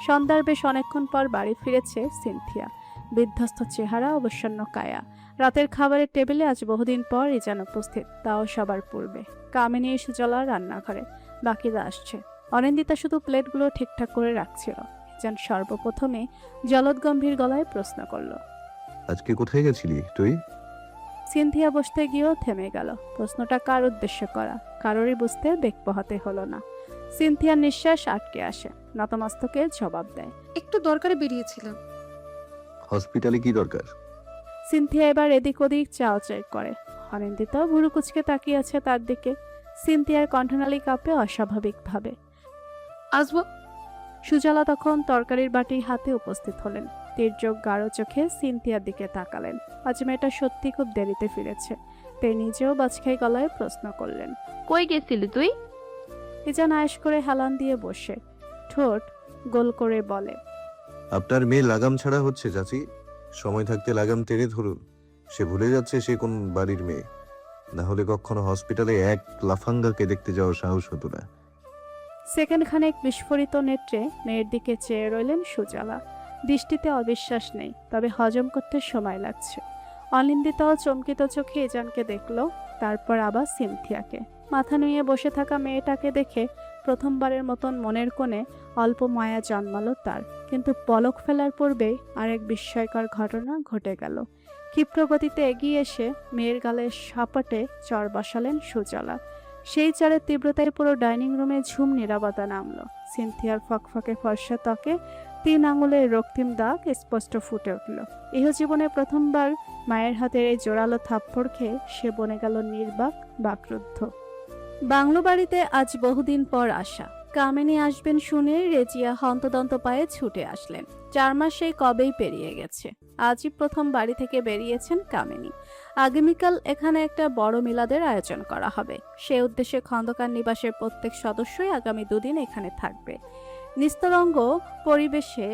সন্ধ্যার বেশ অনেকক্ষণ পর বাড়ি ফিরেছে সিনথিয়া। বিধ্বস্ত চেহারা, অবসন্ন কায়া। রাতের খাবারের টেবিলে আজ বহুদিন পর ইজান উপস্থিত, তাও সবার পূর্বে। কামিনী সুজলা রান্নাঘরে, বাকিরা আসছে। অনিন্দিতা শুধু প্লেটগুলো ঠিকঠাক করে রাখছিল। ইজান সর্বপ্রথমে জলদগম্ভীর গলায় প্রশ্ন করল, আজকে কোথায় গেছিলি তুই? সিনথিয়া বসতে গিয়েও থেমে গেল। প্রশ্নটা কার উদ্দেশ্য করা কারোরই বুঝতে বেগ পোহাতে হলো না। সিনথিয়ার নিঃশ্বাস আটকে আসে, নতমস্তকে জবাব দেয়। একটু দরকারে বেরিয়েছিলাম। হসপিটালে কি দরকার? সিনথিয়া এবার এদিক ওদিক চাওয়াচাই করে। অনিন্দিতা ভুরু কুচকে তাকিয়ে আছে তার দিকে। সিনথিয়ার কণ্ঠনালী কাঁপে অস্বাভাবিকভাবে। আসবো। সুজলা তখন তরকারির বাটি হাতে উপস্থিত হলেন। তীর্যক গাঢ় চোখে সিনথিয়ার দিকে তাকালেন। আজ মেয়েটা সত্যি খুব দেরিতে ফিরেছে। তে নিজেও বাজখাই গলায় প্রশ্ন করলেন, কই গেছিলি তুই? ইজান আয়েশ করে হেলান দিয়ে বসে ঠোঁট গোল করে বলে, আপনার মেয়ে লাগাম ছাড়া হচ্ছে চাচি। সময় থাকতে লাগাম টেনে ধরুন। সে ভুলে যাচ্ছে সে কোন বাড়ির মেয়ে। না হলে কখনো হসপিটালে এক লাফাঙ্গাকে দেখতে যাওয়ার সাহস হতো না। সেকেন্ড খানেক বিস্ফোরিত নেত্রে মেয়ের দিকে চেয়ে রইলেন সুজলা। দৃষ্টিতে অবিশ্বাস নেই, তবে হজম করতে সময় লাগছে। অনিন্দিতাও চমকিত চোখে ইজানকে দেখলো, তারপর আবার সিনথিয়াকে। মাথা নুয়ে বসে থাকা মেয়েটাকে দেখে প্রথমবারের মতন মনের কোণে অল্প মায়া জন্মালো তার। কিন্তু পলক ফেলার পূর্বেই আরেক বিস্ময়কর ঘটনা ঘটে গেল। ক্ষিপ্র গতিতে এগিয়ে এসে মেয়ের গালে সাপটে চর বসালেন সুজলা। সেই চরের তীব্রতায় পুরো ডাইনিং রুমে ঝুম নীরবতা নামলো। সিনথিয়ার ফকফকে ফর্সা ত্বকে 3 আঙুলের রক্তিম দাগ স্পষ্ট ফুটে উঠল। ইহজীবনে প্রথমবার মায়ের হাতের এই জোরালো থাপ্পড় খেয়ে সে বনে গেল নির্বাক, বাকরুদ্ধ। বাংলো বাড়িতে আজ বহুদিন পর আসা। কামিনী আসবেন শুনে রেজিয়া হন্তদন্ত পায়ে ছুটে আসলেন। 4 মাস সেই কবেই পেরিয়ে গেছে। আজই প্রথম বাড়ি থেকে বেরিয়েছেন কামিনী। আগামীকাল এখানে একটা বড় মিলাদের আয়োজন করা হবে। সে উদ্দেশ্যে খন্দকার নিবাসের প্রত্যেক সদস্যই আগামী 2 দিন এখানে থাকবে। নিস্তরঙ্গ পরিবেশে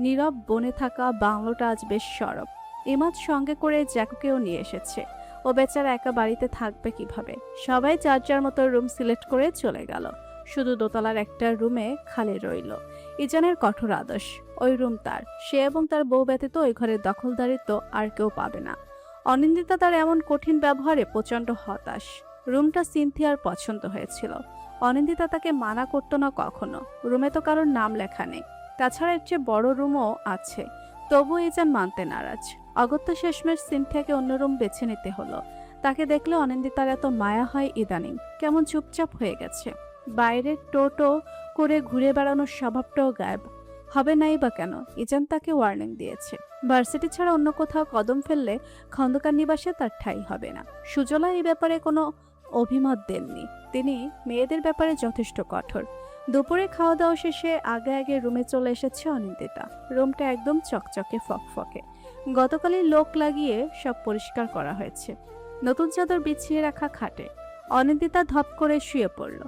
নীরব বনে থাকা বাংলোটা আজ বেশ সরব। ইমাদ সঙ্গে করে জ্যাকুকেও নিয়ে এসেছে। ও বেচারা একা বাড়িতে থাকবে কিভাবে? সবাই যার যার মতো রুম সিলেক্ট করে চলে গেল। শুধু দোতলার একটা রুমে খালি রইল। ইজানের কঠোর আদেশ, ওই রুম তার। সে এবং তার বউ ব্যতীত ওই ঘরের দখলদারিত্ব আর কেউ পাবে না। অনিন্দিতা তার এমন কঠিন ব্যবহারে প্রচণ্ড হতাশ। রুমটা সিনথিয়ার পছন্দ হয়েছিল। অনিন্দিতা তাকে মানা করতো না কখনো। রুমে তো কারোর নাম লেখা নেই। তাছাড়া এর চেয়ে বড় রুমও আছে, তবু ইজান মানতে নারাজ। অগত্যা শেষমেশ সিনথিয়াকে অন্য রুম বেছে নিতে হলো। তাকে দেখলে অনিন্দিতার এত মায়া হয় ইদানিং, কেমন চুপচাপ হয়ে গেছে। বাইরে টোটো করে ঘুরে বেড়ানোর স্বভাবটাও গায়েব হবে নাই বা কেন? ইজান তাকে ওয়ার্নিং দিয়েছে, ভার্সিটি ছাড়া অন্য কোথাও কদম ফেললে খন্দকার নিবাসে তার ঠাঁই হবে না। সুজলা এই ব্যাপারে কোনো অভিমত দেননি। তিনি মেয়েদের ব্যাপারে যথেষ্ট কঠোর। দুপুরে খাওয়া দাওয়া শেষে আগে আগে রুমে চলে এসেছে অনিন্দিতা। রুমটা একদম চকচকে ফকফকে। গতকালই লোক লাগিয়ে সব পরিষ্কার করা হয়েছে। নতুন চাদর বিছিয়ে রাখা খাটে অনিন্দিতা ধপ করে শুয়ে পড়ল।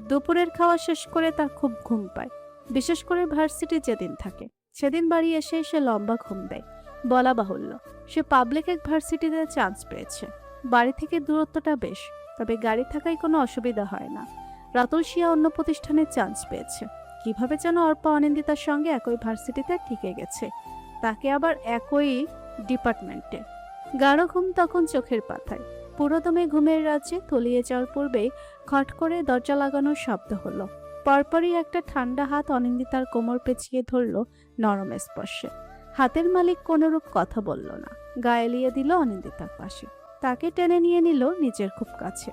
দুপুরের খাওয়া শেষ করে তার খুব ঘুম পায়, বিশেষ করে ভার্সিটি যেদিন থাকে সেদিন বাড়ি এসে সে লম্বা ঘুম দেয়। বলা বাহুল্য, সে পাবলিক এক ভার্সিটিতে চান্স পেয়েছে। বাড়ি থেকে দূরত্বটা বেশ, তবে গাড়ি থাকায় কোনো অসুবিধা হয় না। রাতুল শিয়া অন্য প্রতিষ্ঠানে চান্স পেয়েছে। কিভাবে যেন অর্পা অনিন্দিতার সঙ্গে একই ভার্সিটিতে টিকে গেছে, তাকে আবার একই ডিপার্টমেন্টে। গাঢ় ঘুম তখন চোখের পাতায়। পুরোদমে ঘুমের রাজ্যে তলিয়ে যাওয়ার পূর্বেই খট করে দরজা লাগানোর শব্দ হলো। পরপরই একটা ঠান্ডা হাত অনিন্দিতার কোমর পেঁচিয়ে ধরল নরম স্পর্শে। হাতের মালিক কোনোরূপ কথা বলল না, গা এলিয়ে দিল অনিন্দিতার পাশে। তাকে টেনে নিয়ে নিল নিজের খুব কাছে।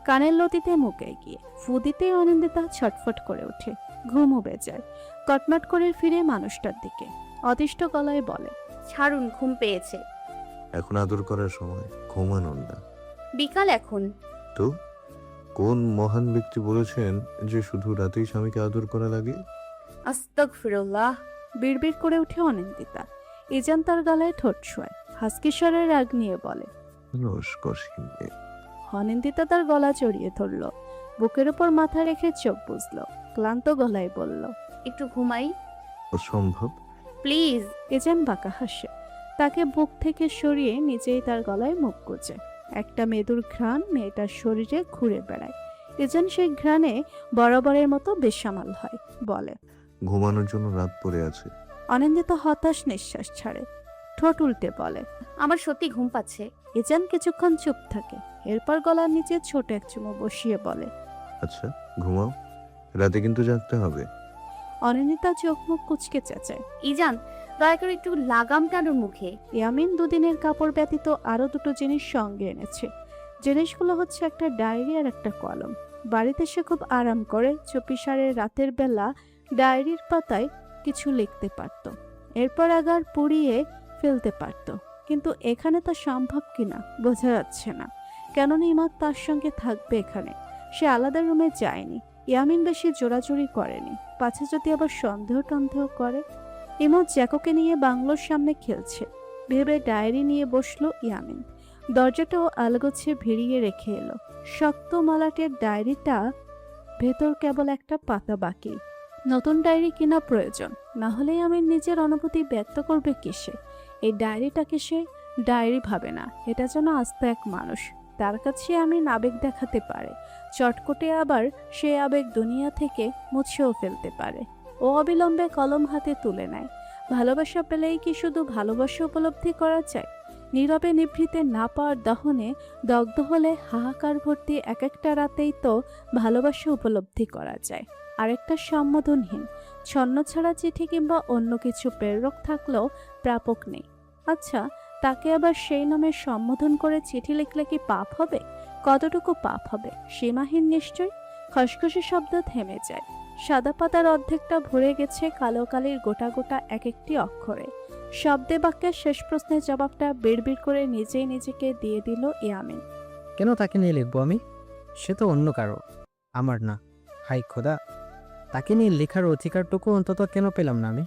কানের লতিতে মুখে গিয়ে ফু দিতে অনিন্দিতা ছটফট করে ওঠে। ঘুম উবে যায়। কটমাট করে ফিরে মানুষটার দিকে। অতিষ্ঠ গলায় বলে। ছাড়ুন, ঘুম পেয়েছে। এখন আদর করার সময়, ঘুমানোর না। বিকাল এখন। তো কোন মহান ব্যক্তি বলেছেন যে শুধু রাতেই স্বামীকে আদর করা লাগে? আস্তাগফিরুল্লাহ। বিড়বিড় করে উঠে অনিন্দিতা। ইজান তার গলায় ঠোঁট ছোঁয়, হাসকিস্বরের রাগ নিয়ে বলে। নমস্কার সিংহে। অনিন্দিতা তার গলা জড়িয়ে ধরল, বুকের উপর মাথা রেখে চোখ বুঝলো, ক্লান্ত গলায় বলল। একটু ঘুমাই অসম্ভব। প্লিজ। ইজান বাঁকা হাসে, তাকে বুক থেকে সরিয়ে নিজেই তার গলায় মুখ গুজে। একটা মেদুর ঘ্রাণ মেয়েটার শরীরে ঘুরে বেড়ায়। ইজান সেই ঘ্রাণে বরাবরের মতো বেসামাল হয়, বলে। ঘুমানোর জন্য রাত পড়ে আছে। অনিন্দিতা হতাশ নিঃশ্বাস ছাড়ে, ঠোঁট উল্টে বলে। আমার সত্যি ঘুম পাচ্ছে। ইজান কিছুক্ষণ চুপ থাকে, এরপর গলার নিচে ছোট এক চুমো বসিয়ে বলে। আচ্ছা ঘুমাও, রাতে কিন্তু জাগতে হবে। অনিন্দিতা চোখ মুখ কুচকে চেঁচায়। ইজান, দয়া করে একটু লাগাম টানুর মুখে। ইয়ামিন দুদিনের কাপড় ব্যতীত আরো দুটো জিনিস সঙ্গে এনেছে। জিনিসগুলো হচ্ছে একটা ডায়েরি আর একটা কলম। বাড়িতে সে খুব আরাম করে চুপিসারে রাতের বেলা ডায়েরির পাতায় কিছু লিখতে পারত, এরপর আগার পুড়িয়ে ফেলতে পারত। কিন্তু এখানে তা সম্ভব কিনা বোঝা যাচ্ছে না। কেননা ইমাদ তার সঙ্গে থাকবে এখানে। সে আলাদা রুমে যায়নি। ইয়ামিন বেশি জোরাজুরি করেনি, পাছে যদি আবার সন্দেহ টন্দেহ করে। ইমাদ জ্যাকোকে নিয়ে বাংলোর সামনে খেলছে ভেবে ডায়েরি নিয়ে বসলো ইয়ামিন। দরজাটাও আলগোছে ভিড়িয়ে রেখে এলো। শক্ত মালাটের ডায়েরিটা, ভেতর কেবল একটা পাতা বাকি। নতুন ডায়েরি কেনা প্রয়োজন, না হলে ইয়ামিন নিজের অনুভূতি ব্যক্ত করবে কিসে? এই ডায়েরিটাকে সে ডায়েরি ভাবে না, এটা যেন আস্ত এক মানুষ। তার কাছে আমি আবেগ দেখাতে পারে, চটকটে আবার সে আবেগ দুনিয়া থেকে মুছেও ফেলতে পারে। ও অবিলম্বে কলম হাতে তুলে নেয়। ভালোবাসা পেলেই কি শুধু ভালোবাসা উপলব্ধি করা যায়? নীরবে নিভৃতে না পাওয়ার দহনে দগ্ধ হলে হাহাকার ভর্তি এক একটা রাতেই তো ভালোবাসা উপলব্ধি করা যায়। আরেকটা সম্বোধনহীন ছন্নছাড়া চিঠি কিংবা অন্য কিছু প্রেরক থাকলেও প্রাপক নেই। আচ্ছা, তাকে আবার সেই নামে সম্বোধন করে চিঠি লিখলে কি পাপ হবে? কতটুকু পাপ হবে? সীমাহীন নিশ্চয়। খসখসে শব্দ থেমে যায়। সাদা পাতার অর্ধেকটা ভরে গেছে কালো কালির গোটা গোটা এক একটি অক্ষরে। শব্দে বাক্যের শেষ প্রশ্নের জবাবটা বিড়বিড় করে নিজেই নিজেকে দিয়ে দিল ইয়ামিন। কেন তাকে নিয়ে লিখবো আমি? সে তো অন্য কারো, আমার না। হাই খোদা, তাকে নিয়ে লেখার অধিকারটুকু অন্তত কেন পেলাম না আমি?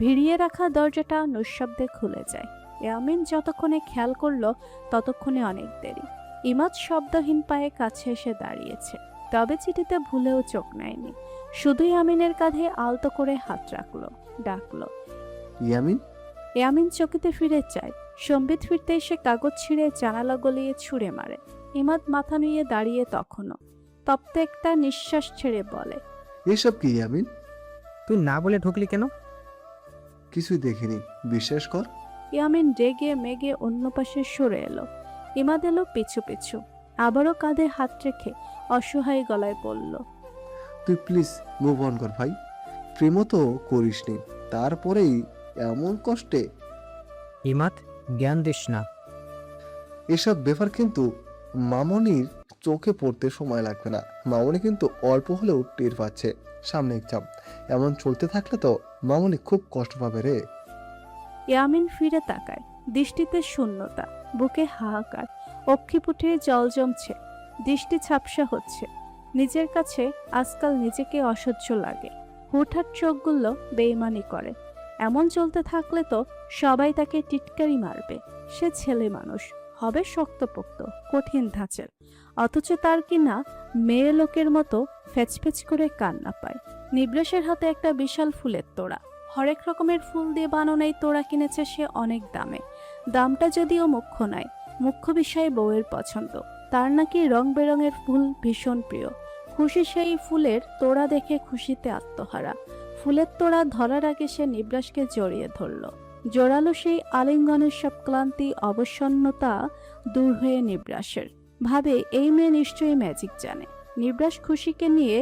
ভিড়িয়ে রাখা দরজাটা নিঃশব্দে খুলে যায়। ইয়ামিন যতক্ষণে খেয়াল করলো ততক্ষণে অনেক দেরি। ইমাদ শব্দহীন পায়ে কাছে এসে দাঁড়িয়েছে, তবে চিঠিতে ভুলেও চোখ নেয়নি। শুধু ইয়ামিনের কাঁধে আলতো করে হাত রাখলো, ডাকলো। ইয়ামিন। ইয়ামিন চকিতে ফিরে চায়। সম্বিত ফিরতে এসে কাগজ ছিঁড়ে জানালা গলিয়ে ছুঁড়ে মারে। ইমাদ মাথা নুয়ে দাঁড়িয়ে তখনও তপ্ত একটা নিঃশ্বাস ছেড়ে বলে। এসব কি ইয়ামিন? তুই না বলে ঢুকলি কেন? কিছুই দেখিনি, বিশ্বাস কর। ইয়ামিন রেগে মেগে অন্য পাশে সরে এলো। ইমাদ এলো পিছু পিছু, আবারও কাঁধে হাত রেখে অসহায় গলায় বলল। তুই প্লিজ মুভ অন কর ভাই। প্রেমও তো করিসনি, তারপরেই এমন কষ্টে। ইমাদ, জ্ঞান দিস না। এসব ব্যাপার কিন্তু মামনির চোখে পড়তে সময় লাগবে না। মামনি কিন্তু অল্প হলেও টের পাচ্ছে সামনে এক্সাম। এমন চলতে থাকলে তো মামনি খুব কষ্ট পাবে রে। ইয়ামিন ফিরে তাকায়, দৃষ্টিতে শূন্যতা, বুকে হাহাকার, অক্ষিপুটে জল জমছে, দৃষ্টি ঝাপসা হচ্ছে। নিজের কাছে আজকাল নিজেকে অসহ্য লাগে। হুটহাট চোখগুলো বেইমানি করে। এমন চলতে থাকলে তো সবাই তাকে টিটকারি মারবে। সে ছেলে মানুষ, হবে শক্তপোক্ত, কঠিন ধাঁচের, অথচ তার কিনা মেয়ে লোকের মতো ফেচফেচ করে কান্না পায়। নিবরাসের হাতে একটা বিশাল ফুলের তোড়া, হরেক রকমের ফুল দিয়ে বানানো এই তোড়া কিনেছে সে অনেক দামে। দামটা যদিও মুখ্য নয়, মুখ্য বিষয় বউয়ের পছন্দ। তার নাকি রং বেরঙের ফুল ভীষণ প্রিয়। খুশি সেই ফুলের তোড়া দেখে খুশিতে আত্মহারা। ফুলের তোড়া ধরার আগে সে নিবরাসকে জড়িয়ে ধরল। জোরালো সেই আলিঙ্গনের সব ক্লান্তি অবসন্নতা দূর হয়ে নিবরাসের ভাবে এই মেয়ে নিশ্চয়ই ম্যাজিক জানে। নিবরাস খুশিকে নিয়ে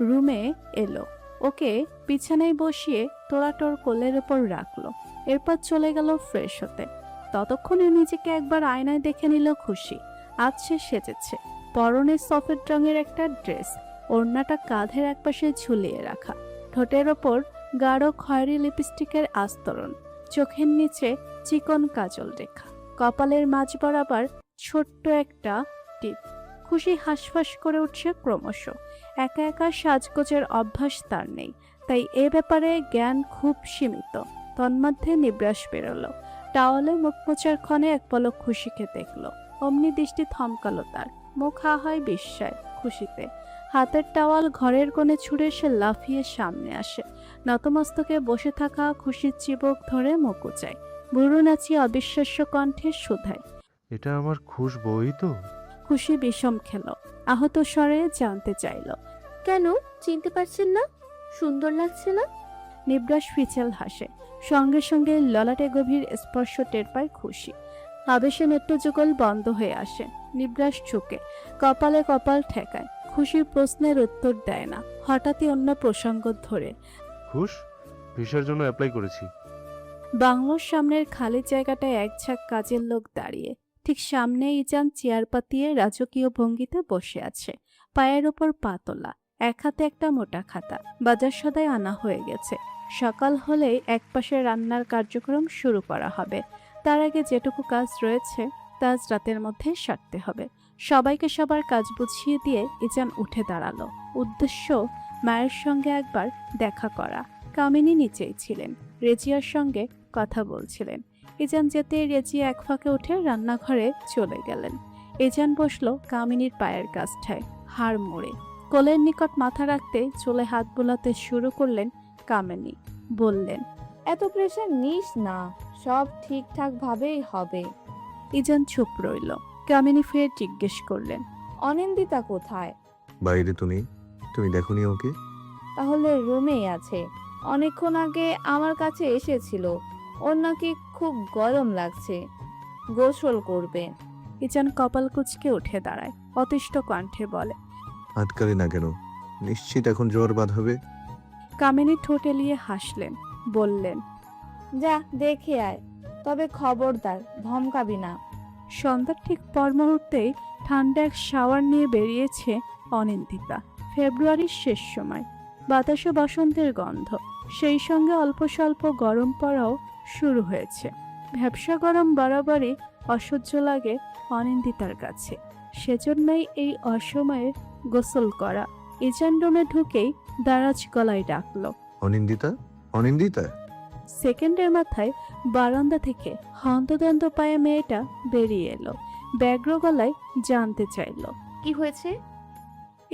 রুমে এলো, ওকে বিছানায় বসিয়ে তোড়াটোর কোলের ওপর রাখলো। এরপর চলে গেল ফ্রেশ হতে। ততক্ষণে নিজেকে একবার আয়নায় দেখে নিল খুশি। আজ সে সেজেছে, পরনে সফেদ রঙের একটা ড্রেস, ওড়নাটা কাঁধের একপাশে ঝুলিয়ে রাখা, ঠোঁটের ওপর গাঢ় খয়েরি লিপস্টিকের আস্তরণ, চোখের নিচে চিকন কাজল রেখা, কপালের মাঝ বরাবর ছোট্ট একটা টিপ। খুশি হাঁসফাঁস করে উঠছে ক্রমশ। একা একা সাজগোজের অভ্যাস তার নেই, তাই এ ব্যাপারে জ্ঞান খুব সীমিত। তন্মধ্যে নিবরাস বেরোলো। টাওয়ালে মুখ মোচার ক্ষণে এক পলক খুশিকে দেখলো। অমনি দৃষ্টি থমকালো তার। মুখ হয় বিস্ময়, খুশিতে। হাতের টাওয়াল ঘরের কোণে ছুঁড়ে সে লাফিয়ে সামনে আসে। নতমস্তকে বসে থাকা খুশির চিবুক ধরে মুখ উঁচায়। বুড়ো নাচিয়ে অবিশ্বাস্য কণ্ঠে শুধায়। এটা আমার খুশ বই তো? খুশি বিষম খেল, আহত স্বরে জানতে চাইল। কেন চিনতে পারছেন না? সুন্দর লাগছে না? নিবরাস ফিচেল হাসে। সঙ্গে সঙ্গে ললাটে গভীর স্পর্শ টের পায় খুশি। আবেশে নেত্রযুগল বন্ধ হয়ে আসে। নিবরাস ঝুঁকে কপালে কপাল ঠেকায়। খুশি প্রশ্নের উত্তর দেয় না, হঠাৎই অন্য প্রসঙ্গ ধরে। খুশ, ভিসার জন্য অ্যাপ্লাই করেছি। বাংলোর সামনের খালি জায়গাটায় এক ঝাঁক কাজের লোক দাঁড়িয়ে। ঠিক সামনে ইজান চেয়ার পাতিয়ে রাজকীয় ভঙ্গিতে বসে আছে। পায়ের ওপর পা তোলা, এক হাতে একটা মোটা খাতা। বাজার সদাই আনা হয়ে গেছে। সকাল হলেই একপাশে রান্নার কার্যক্রম শুরু করা হবে। তার আগে যেটুকু কাজ রয়েছে তা আজ রাতের মধ্যে সারতে হবে। সবাইকে সবার কাজ বুঝিয়ে দিয়ে ইজান উঠে দাঁড়ালো। উদ্দেশ্য মায়ের সঙ্গে একবার দেখা করা। কামিনী নিচেই ছিলেন, রেজিয়ার সঙ্গে কথা বলছিলেন। ইজান যেতে রেজিয়া এক ফাঁকে উঠে রান্নাঘরে চলে গেলেন। ইজান বসলো কামিনীর পায়ের কাছটায়, হাড় মুড়ে। কোলের নিকট মাথা রাখতে চুলে হাত বোলাতে শুরু করলেন কামিনী। বললেন, এত প্রেশার নিস না, সব ঠিকঠাক ভাবেই হবে। ইজান চুপ রইল। কামিনী ফের জিজ্ঞেস করলেন, অনিন্দিতা কোথায়? বাইরে তো নেই, তুমি দেখোনি ওকে? তাহলে রুমেই আছে। অনেকক্ষণ আগে আমার কাছে এসেছিল। ওর নাকি খুব গরম লাগছে, গোসল করবে। ইজান কপাল কুঁচকে উঠে দাঁড়ায়, অতিষ্ঠ কণ্ঠে বলে। আটকালে না কেন? নিশ্চিত এখন জ্বর বাঁধাবে। কামিনী ঠোঁট এলিয়ে হাসলেন, বললেন, যা দেখে আয়, তবে খবরদার ধমকাবি না। সন্ধ্যার ঠিক পর মুহূর্তেই ঠান্ডা এক শাওয়ার নিয়ে বেরিয়েছে অনিন্দিতা। ফেব্রুয়ারির শেষ সময়, বাতাসে বসন্তের গন্ধ, সেই সঙ্গে অল্প স্বল্প গরম পড়াও শুরু হয়েছে। ভ্যাপসা গরম বরাবরই অসহ্য লাগে অনিন্দিতার কাছে। সেজন্যই এই অসময়ে গোসল করা। ইজান রুমে ঢুকেই দারাজ গলায় ডাকলো, অনিন্দিতা, অনিন্দিতা। সেকেন্ডের মাথায় বারান্দা থেকে হন্তদন্ত পায়ে মেয়েটা বেরিয়ে এলো। ব্যগ্র গলায় জানতে চাইল, কি হয়েছে?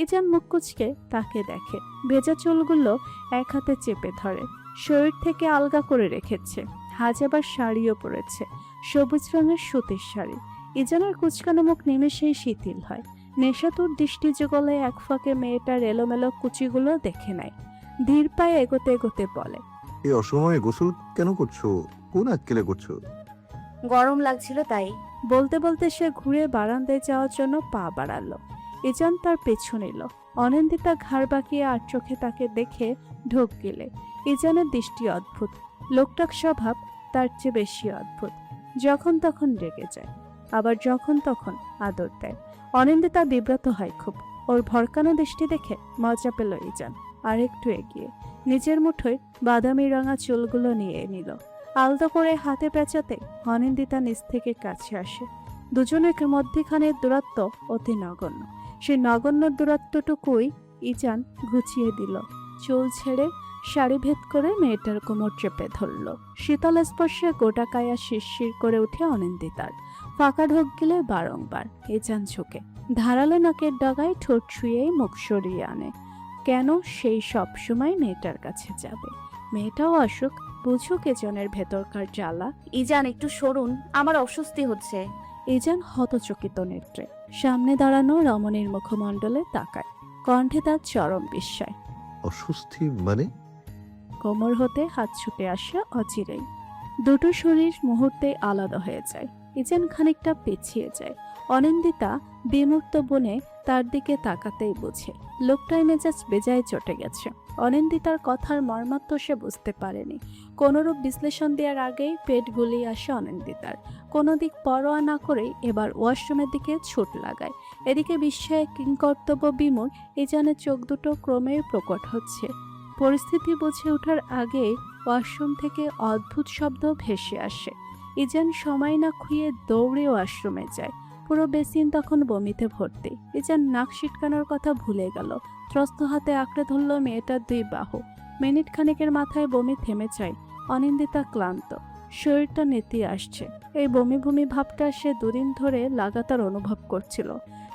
ইজান মুখ কুচকে তাকে দেখে। ভেজা চুলগুলো এক হাতে চেপে ধরে, শরীর থেকে আলগা করে রেখেছে। হাজাবার শাড়িও পরেছে, সবুজ রঙের সুতির শাড়ি। ইজানের কুচকানো মুখ নিমেষেই শিথিল হয়। নেশাতুর দৃষ্টি যুগলে এক ফাঁকে মেয়েটার এলোমেলো কুচিগুলো দেখে নেয়। ধীর পায়ে এগোতে এগোতে বলে, এই অসময়ে গোসল কেন করছো? কোন আক্কেলে করছো? গরম লাগছিল তাই। বলতে বলতে সে ঘুরে বারান্দায় যাওয়ার জন্য পা বাড়ালো। ইজান তার পেছু নিল। অনিন্দিতা ঘাড় বাঁকিয়ে আর চোখে তাকে দেখে ঢোক গেলে। ইজানের দৃষ্টি অদ্ভুত, লোকটাক স্বভাব তার চেয়ে বেশি অদ্ভুত। যখন তখন রেগে যায়, আবার যখন তখন আদর দেয়। অনিন্দিতা বিব্রত হয় খুব। ওর ভরকানো দৃষ্টি দেখে মজা পেল ইজান। আর একটু এগিয়ে নিজের মুঠোয় বাদামি রঙা চুলগুলো নিয়ে নিল। আলতো করে হাতে পেঁচাতে অনিন্দিতা নিচ থেকে কাছে আসে। দুজনের মধ্যখানের দূরত্ব অতি নগণ্য। সেই নগণ্য দূরত্বটুকুই ইজান ঘুচিয়ে দিল। চুল ছেড়ে শাড়ি ভেদ করে মেয়েটার কোমর চেপে ধরল। শীতল স্পর্শে গোটা কায়া শিরশির করে উঠে অনিন্দিতার। ফাঁকা ঢোক গেলে বারংবার ইজান ঝুঁকে ধারালো নাকের ডগায় ঠোঁট ছুঁয়েই মুখ সরিয়ে আনে। কেন সেই সব সময় মেয়েটার কাছে যাবে? মেয়েটাও আসুক, বুঝুক এজনের ভেতরকার জ্বালা। ইজান একটু সরুন, আমার অস্বস্তি হচ্ছে। ইজান হতচকিত নেত্রে সামনে দাঁড়ানো রমণীর মুখমণ্ডলে তাকায়। কণ্ঠে তার চরম বিস্ময়। অস্বস্তি মানে? কোমর হতে হাত ছুটে আসে অচিরেই। দুটো শরীর মুহূর্তে আলাদা হয়ে যায়। ইজান খানিকটা পিছিয়ে যায়। অনিন্দিতা বিমুক্ত বনে তার দিকে তাকাতেই বোঝে লোকটাই মেজাজ বেজায় চটে গেছে। অনিন্দিতার কথার মর্মার্থ সে বুঝতে পারেনি। কোনরূপ বিশ্লেষণ দেওয়ার আগেই পেট গুলিয়ে আসে অনিন্দিতার। কোনো দিক পরোয়া না করেই এবার ওয়াশরুমের দিকে ছুট লাগায়। এদিকে বিস্ময়ে কিংকর্তব্য বিমূঢ় ইজানের চোখ দুটো ক্রমেই প্রকট হচ্ছে। পরিস্থিতি বুঝে ওঠার আগে ওয়াশরুম থেকে অদ্ভুত শব্দ ভেসে আসে। ইজান সময় না খুঁয়ে দৌড়ে ওয়াশরুমে যায়। পুরো বেসিন তখন বমিতে ভর্তি। ইজান নাক সিটকানোর কথা ভুলে গেল। ত্রস্ত হাতে আঁকড়ে ধরল মেয়েটার 2 বাহু। মিনিট খানেকের মাথায় বমি থেমে যায়। অনিন্দিতা ক্লান্ত, শরীরটা নেতিয়ে আসছে। এই বমি বমি ভাবটা সে দুদিন ধরে লাগাতার অনুভব করছিল,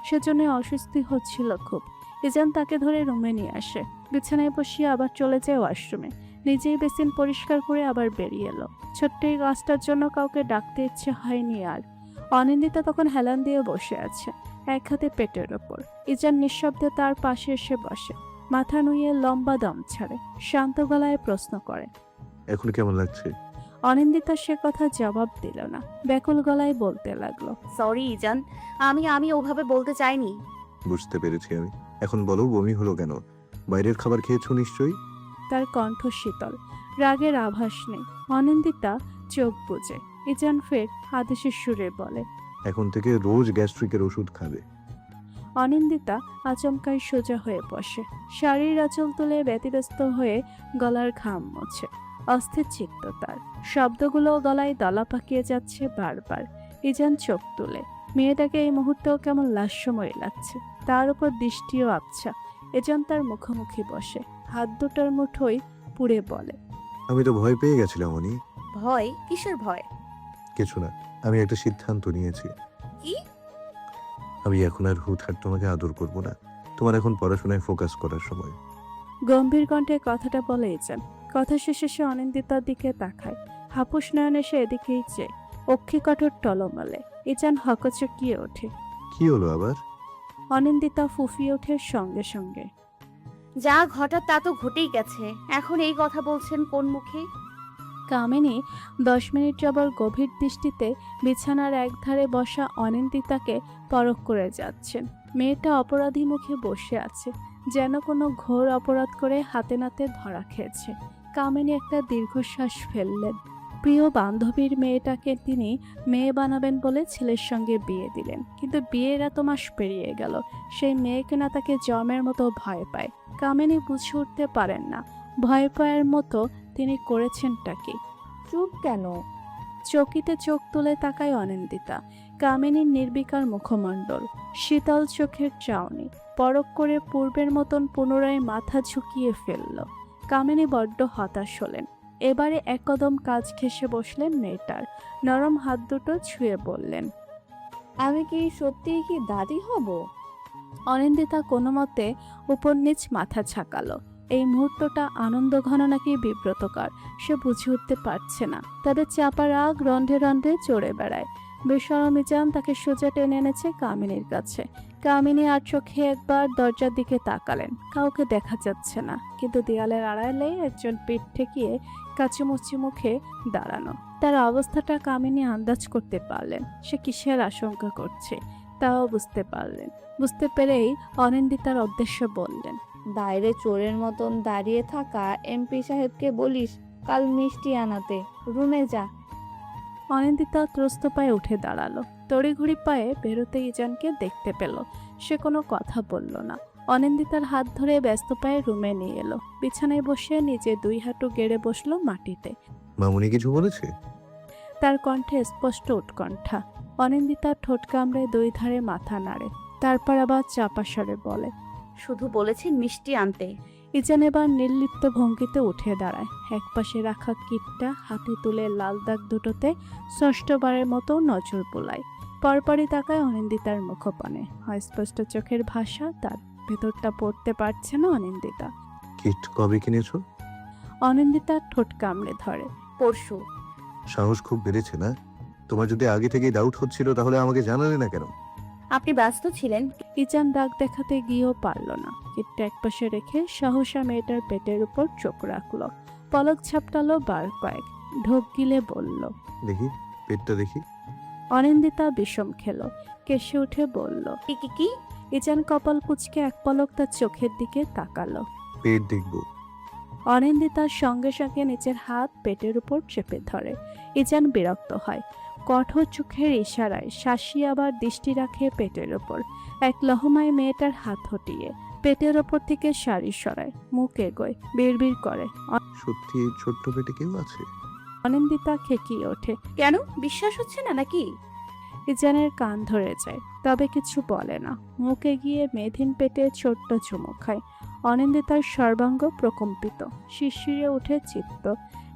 সেজন্য অস্বস্তি হচ্ছিল খুব। ইজান তাকে ধরে রুমে নিয়ে আসে। বিছানায় বসিয়ে আবার চলে যায় ওয়াশরুমে। নিজেই বেসিন পরিষ্কার করে আবার বেরিয়ে এলো। ছোট্ট এই গাছটার জন্য কাউকে ডাকতে ইচ্ছে হয়নি আর। অনিন্দিতা তখন হেলান দিয়ে বসে আছে, এক হাতে পেটের ওপর। ইজান নিঃশব্দে তার পাশে এসে বসে, মাথা নুইয়ে লম্বা দম ছাড়ে। শান্ত গলায় প্রশ্ন করে, এখন কেমন লাগছে? অনিন্দিতা সে কথা জবাব দিল না, ব্যাকুল গলায় বলতে লাগলো, সরি ইজান, আমি ওভাবে বলতে চাইনি। বুঝতে পেরেছি আমি। এখন বলো, বমি হলো কেন? বাইরের খাবার খেয়েছো নিশ্চয়ই। তার কণ্ঠ শীতল, রাগের আভাস নেই। অনিন্দিতা চোখ বুজে। ইজান ফের আদেশের সুরে বলে, এখন থেকে রোজ গ্যাস্ট্রিকের ওষুধ খাবে। অনিন্দিতা আচমকাই সোজা হয়ে বসে, শাড়ির আঁচল তুলে ব্যতিব্যস্ত হয়ে গলার ঘাম মোছে। অস্থির চিত্ত তার, শব্দগুলো গলায় দলা পাকিয়ে যাচ্ছে বারবার। ইজান চোখ তুলে, মেয়েটাকে এই মুহূর্তেও কেমন লাস্যময় লাগছে। তার উপর দৃষ্টিও আবছা। ইজান তার মুখোমুখি বসে, হাত দুটোর মুঠোয় পুড়ে বলে, আমি তো ভয় পেয়ে গেছিলাম অনি। ভয়? কিসের ভয়? কিছু না, আমি একটা সিদ্ধান্ত নিয়েছি। কি? আমি এখন আর হুটহাট তোমাকে আদর করব না। তোমার এখন পড়াশোনায় ফোকাস করার সময়। গম্ভীর কণ্ঠে কথাটা বলে ইজান। কথা শেষে সে অনিন্দিতার দিকে তাকায়। হাপুস নয়নে সে এদিকেই চেয়ে, অক্ষি কঠোর টলমলে। ইজান হকচকিয়ে ওঠে। কি হলো আবার? অনিন্দিতা ফুফিয়ে ওঠে সঙ্গে সঙ্গে। যা ঘটার তা তো ঘটেই গেছে, এখন এই কথা বলছেন কোন মুখে? কামিনী 10 মিনিট যাবৎ গভীর দৃষ্টিতে বিছানার একধারে বসা অনিন্দিতাকে পরখ করে যাচ্ছেন। মেয়েটা অপরাধী মুখে বসে আছে, যেন কোনো ঘোর অপরাধ করে হাতে নাতে ধরা খেয়েছে। কামিনী একটা দীর্ঘশ্বাস ফেললেন। প্রিয় বান্ধবীর মেয়েটাকে তিনি মেয়ে বানাবেন বলে ছেলের সঙ্গে বিয়ে দিলেন, কিন্তু বিয়ের এত মাস পেরিয়ে গেল, সেই মেয়েকে না তাকে জন্মের মতো ভয় পায়। কামিনী বুঝে উঠতে পারেন না ভয় পাওয়ার মতো তিনি করেছেনটা কি। চুপ কেন? চকিতে চোখ তুলে তাকায় অনিন্দিতা। কামিনীর নির্বিকার মুখমণ্ডল, শীতল চোখের চাউনি পরখ করে পূর্বের মতন পুনরায় মাথা ঝুঁকিয়ে ফেলল। কামিনী বড্ড হতাশ হলেন। এবারে একদম কাজ ঘেঁষে বসলেন মেয়েটার, নরম হাত দুটো ছুঁয়ে বললেন, আমি কি সত্যিই কি দাদি হব? অনিন্দিতা কোনো মতে উপর নিচ মাথা ছাকালো। এই মুহূর্তটা আনন্দ ঘন নাকি বিব্রতকর সে বুঝে উঠতে পারছে না। তাদের চাপা রাগ রন্ধ্রে রন্ধ্রে চড়ে বেড়ায়। বেশরম ইজান তাকে সোজা টেনে এনেছে কামিনীর কাছে। কামিনী আর চোখে একবার দরজার দিকে তাকালেন, কাউকে দেখা যাচ্ছে না, কিন্তু দেয়ালের আড়ালে একজন পিঠ ঠেকিয়ে কাচুমুচি মুখে দাঁড়ানো। তার অবস্থাটা কামিনী আন্দাজ করতে পারলেন। সে কিসের আশঙ্কা করছে তাও বুঝতে পারলেন। বুঝতে পেরেই অনিন্দিতার উদ্দেশ্য বললেন, বাইরে চোরের মতন দাঁড়িয়ে থাকা এমপি সাহেবকে বলিস কাল মিষ্টি আনাতে। রুমে যা। অনিন্দিতা ত্রস্ত পায়ে উঠে দাঁড়ালো। তড়িঘড়ি পায়ে বেরোতে ইজানকে দেখতে পেল। সে কোনো কথা বলল না। অনিন্দিতার হাত ধরে ব্যস্ত পায়ে রুমে নিয়ে এলো। বিছানায় বসে নিজে 2 হাঁটু গেড়ে বসলো মাটিতে। মামুনি কিছু বলেছে? তার কণ্ঠে স্পষ্ট উৎকণ্ঠা। অনিন্দিতা ঠোঁট কামড়ে 2 ধারে মাথা নাড়ে, তারপর আবার চাপা স্বরে বলে, শুধু বলেছেন মিষ্টি আনতে। ইজান এবার নির্লিপ্ত ভঙ্গিতে উঠে দাঁড়ায়। একপাশে রাখা কিটটা হাতে তুলে লাল দাগ দুটোতে ষষ্ঠবারের মতো নজর বোলায়। পরপরই তাকায় অনিন্দিতার মুখপানে। অস্পষ্ট চোখের ভাষা তার, ভেতরটা পড়তে পারছে না অনিন্দিতা। কিট কবে কিনেছো? অনিন্দিতা ঠোঁট কামড়ে ধরে, পরশু। সাহস খুব বেড়েছে না? তোমার যদি আগে থেকেই ডাউট হচ্ছিল তাহলে আমাকে জানালে না কেন? আপনি ব্যস্ত ছিলেন। ইজান রাগ দেখাতে গিয়েও পারল না। কিটটা একপাশে রেখে সহসা মেয়েটার পেটের উপর চোখ রাখলো। পলক ঝাপটালো বার কয়েক, ঢোক গিলে বলল, দেখি পেটটা দেখি। অনিন্দিতা বিষম খেল, কেসে উঠে বলল, কি কি কি? ইজান কপাল কুঁচকে এক পলক তার চোখের দিকে তাকালো। পেট দেখবো। অনিন্দিতার সঙ্গে সঙ্গে নিচের হাত পেটের উপর চেপে ধরে। ইজান বিরক্ত হয়। কঠোর চোখের ইশারায় শাসি আবার দৃষ্টি রাখে পেটের উপর। এক লহমায় মেয়েটার হাত হটিয়ে পেটের ওপর থেকে শাড়ি সরায়, মুখ এগোয়, বিড়বিড় করে। সত্যি এই ছোট্ট পেটে কেউ আছে? অনিন্দিতা খেকিয়ে ওঠে। কেন বিশ্বাস হচ্ছে না নাকি? ইজানের কান ধরে যায়, তবে কিছু বলে না। মুখ এগিয়ে মেধিন পেটে ছোট্ট চুমু খায়। অনিন্দিতার সর্বাঙ্গ প্রকম্পিত, শিরশিরে উঠে চিত্ত।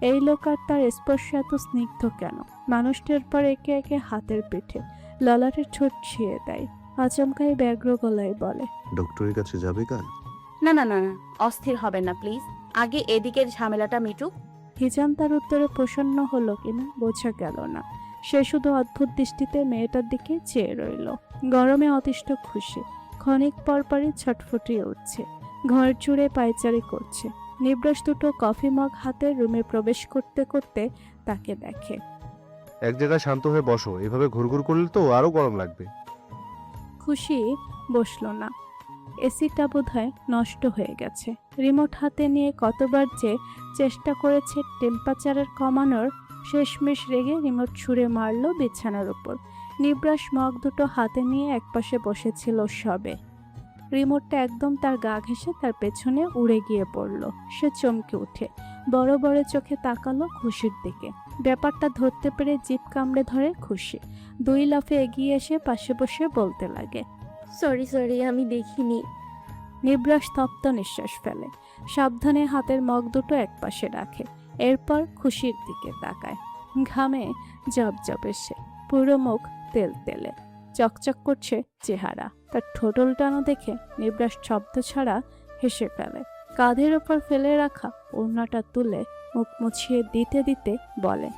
এই লোক আর তার স্পর্শ এত স্নিগ্ধ কেন? মানুষটার পর একে একে হাতের পিঠে ললাটের ঠোঁট ছিঁড়ে দেয়। আচমকাই ব্যগ্র গলায় বলে, ডক্টরের কাছে যাবে কাল? না না না না, অস্থির হবেন না প্লিজ, আগে এদিকের ঝামেলাটা মিটুক। হিজান তার উত্তরে প্রসন্ন হলো কিনা বোঝা গেল না। সে শুধু অদ্ভুত দৃষ্টিতে মেয়েটার দিকে চেয়ে রইল। গরমে অতিষ্ঠ খুশি, ক্ষণিক পরপরই ছটফটিয়ে উঠছে, ঘর জুড়ে পায়চারি করছে। নিবরাস দুটো কফি মগ হাতে রুমে প্রবেশ করতে করতে তাকে দেখে। এক জায়গায় শান্ত হয়ে বসো, এভাবে ঘুরঘুর করলে তো আরো গরম লাগবে। খুশি বসল না। এসিটা বোধহয় নষ্ট হয়ে গেছে। রিমোট হাতে নিয়ে কতবার যে চেষ্টা করেছে টেম্পারেচার কমানোর, শেষমেশ রেগে রিমোট ছুঁড়ে মারল বিছানার উপর। নিবরাস মগ দুটো হাতে নিয়ে একপাশে বসেছিল সবে। রিমোটটা একদম তার গা ঘেঁষে তার পেছনে উড়ে গিয়ে পড়ল। সে চমকে উঠে বড় বড় চোখে তাকালো খুশির দিকে। ব্যাপারটা ধরতে পেরে জিভ কামড়ে ধরে খুশি। দুই লাফে এগিয়ে এসে পাশে বসে বলতে লাগে, সরি আমি দেখিনি। নিবরাস তপ্ত নিঃশ্বাস ফেলে, সাবধানে হাতের মগ দুটো একপাশে রাখে। এরপর খুশির দিকে তাকায়। ঘামে জবজবে সে, পুরো মুখ তেল তেলে, চকচক করছে চেহারা। তার ঠোঁটল টানো দেখে নিবরাস শব্দ ছাড়া হেসে ফেলে। কাঁধের ওপর ফেলে রাখা ওড়নাটা তুলে মুখ মুছিয়ে দিতে দিতে বলে,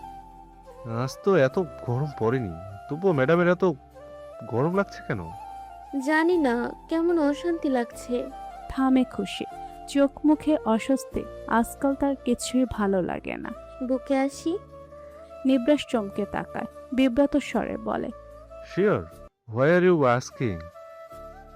আজ তো এত গরম পড়েনি, তবুও ম্যাডামের এত গরম লাগছে কেন? জানি না, কেমন অশান্তি লাগছে। থামে খুশি, চোখ মুখে অস্বস্তি। আজকাল তার কিছুই ভালো লাগে না। বুকে আসি। নিবরাস চমকে তাকায়, বিব্রত স্বরে বলে, sure, why are you asking?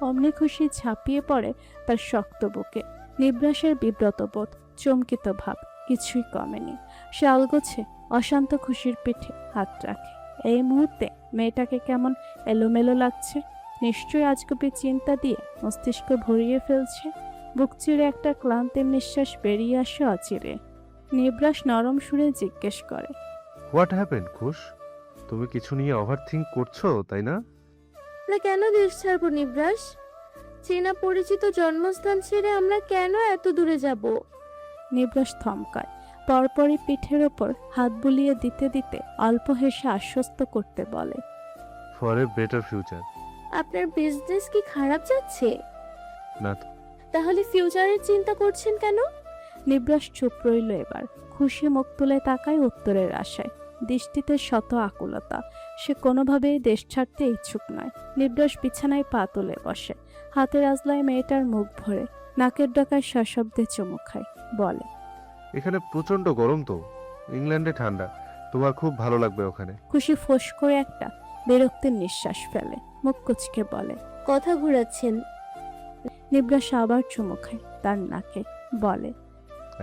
অমনি খুশি ঝাঁপিয়ে পড়ে তার শক্ত বুকে। নিবরাসের বিব্রত বোধ, চমকিত ভাব কিছুই কমেনি। সে আলগোছে অশান্ত খুশির পিঠে হাত রাখে। এই মুহূর্তে মেয়েটাকে কেমন এলোমেলো লাগছে। নিশ্চয়ই আজগুবি চিন্তা দিয়ে মস্তিষ্ক ভরিয়ে ফেলছে। বুক চিরে একটা ক্লান্তির নিঃশ্বাস বেরিয়ে আসে অচিরে। নিবরাস নরম সুরে জিজ্ঞেস করে, হোয়াট হ্যাপেন খুশ? তুমি কিছু নিয়ে ওভার থিঙ্ক করছো, তাই না? আমরা কেন দেশ ছাড়বো নিবরাস? চেনা পরিচিত জন্মস্থান ছেড়ে আমরা কেন এত দূরে যাব? নিবরাস থমকায়, পরপরই পিঠের ওপর হাত বুলিয়ে দিতে দিতে অল্প হেসে আশ্বস্ত করতে বলে, ফর এ বেটার ফিউচার। আপনার বিজনেস কি খারাপ যাচ্ছে? না তো। তাহলে ফিউচারের চিন্তা করছেন কেন? নিবরাস চুপ রইল এবার। খুশি মুখ তুলে তাকায় উত্তরের আশায়, দৃষ্টিতে শত আকুলতা। সে কোনোভাবেই দেশ ছাড়তে ইচ্ছুক নয়। নিবরাস বিছানায় পা তুলে বসে, হাতের আজলায় মেয়েটার মুখ ভরে, নাকের ডগায় সশব্দে চুমু খায়, বলে, এখানে প্রচন্ড গরম তো, ইংল্যান্ডে ঠান্ডা, তোমার খুব ভালো লাগবে ওখানে। খুশি ফোঁস করে একটা বিরক্তির নিঃশ্বাস ফেলে, মুখ কুচকে বলে, কথা ঘুরাচ্ছেন। নিবরাস আবার চুমু খায় তার নাকে, বলে,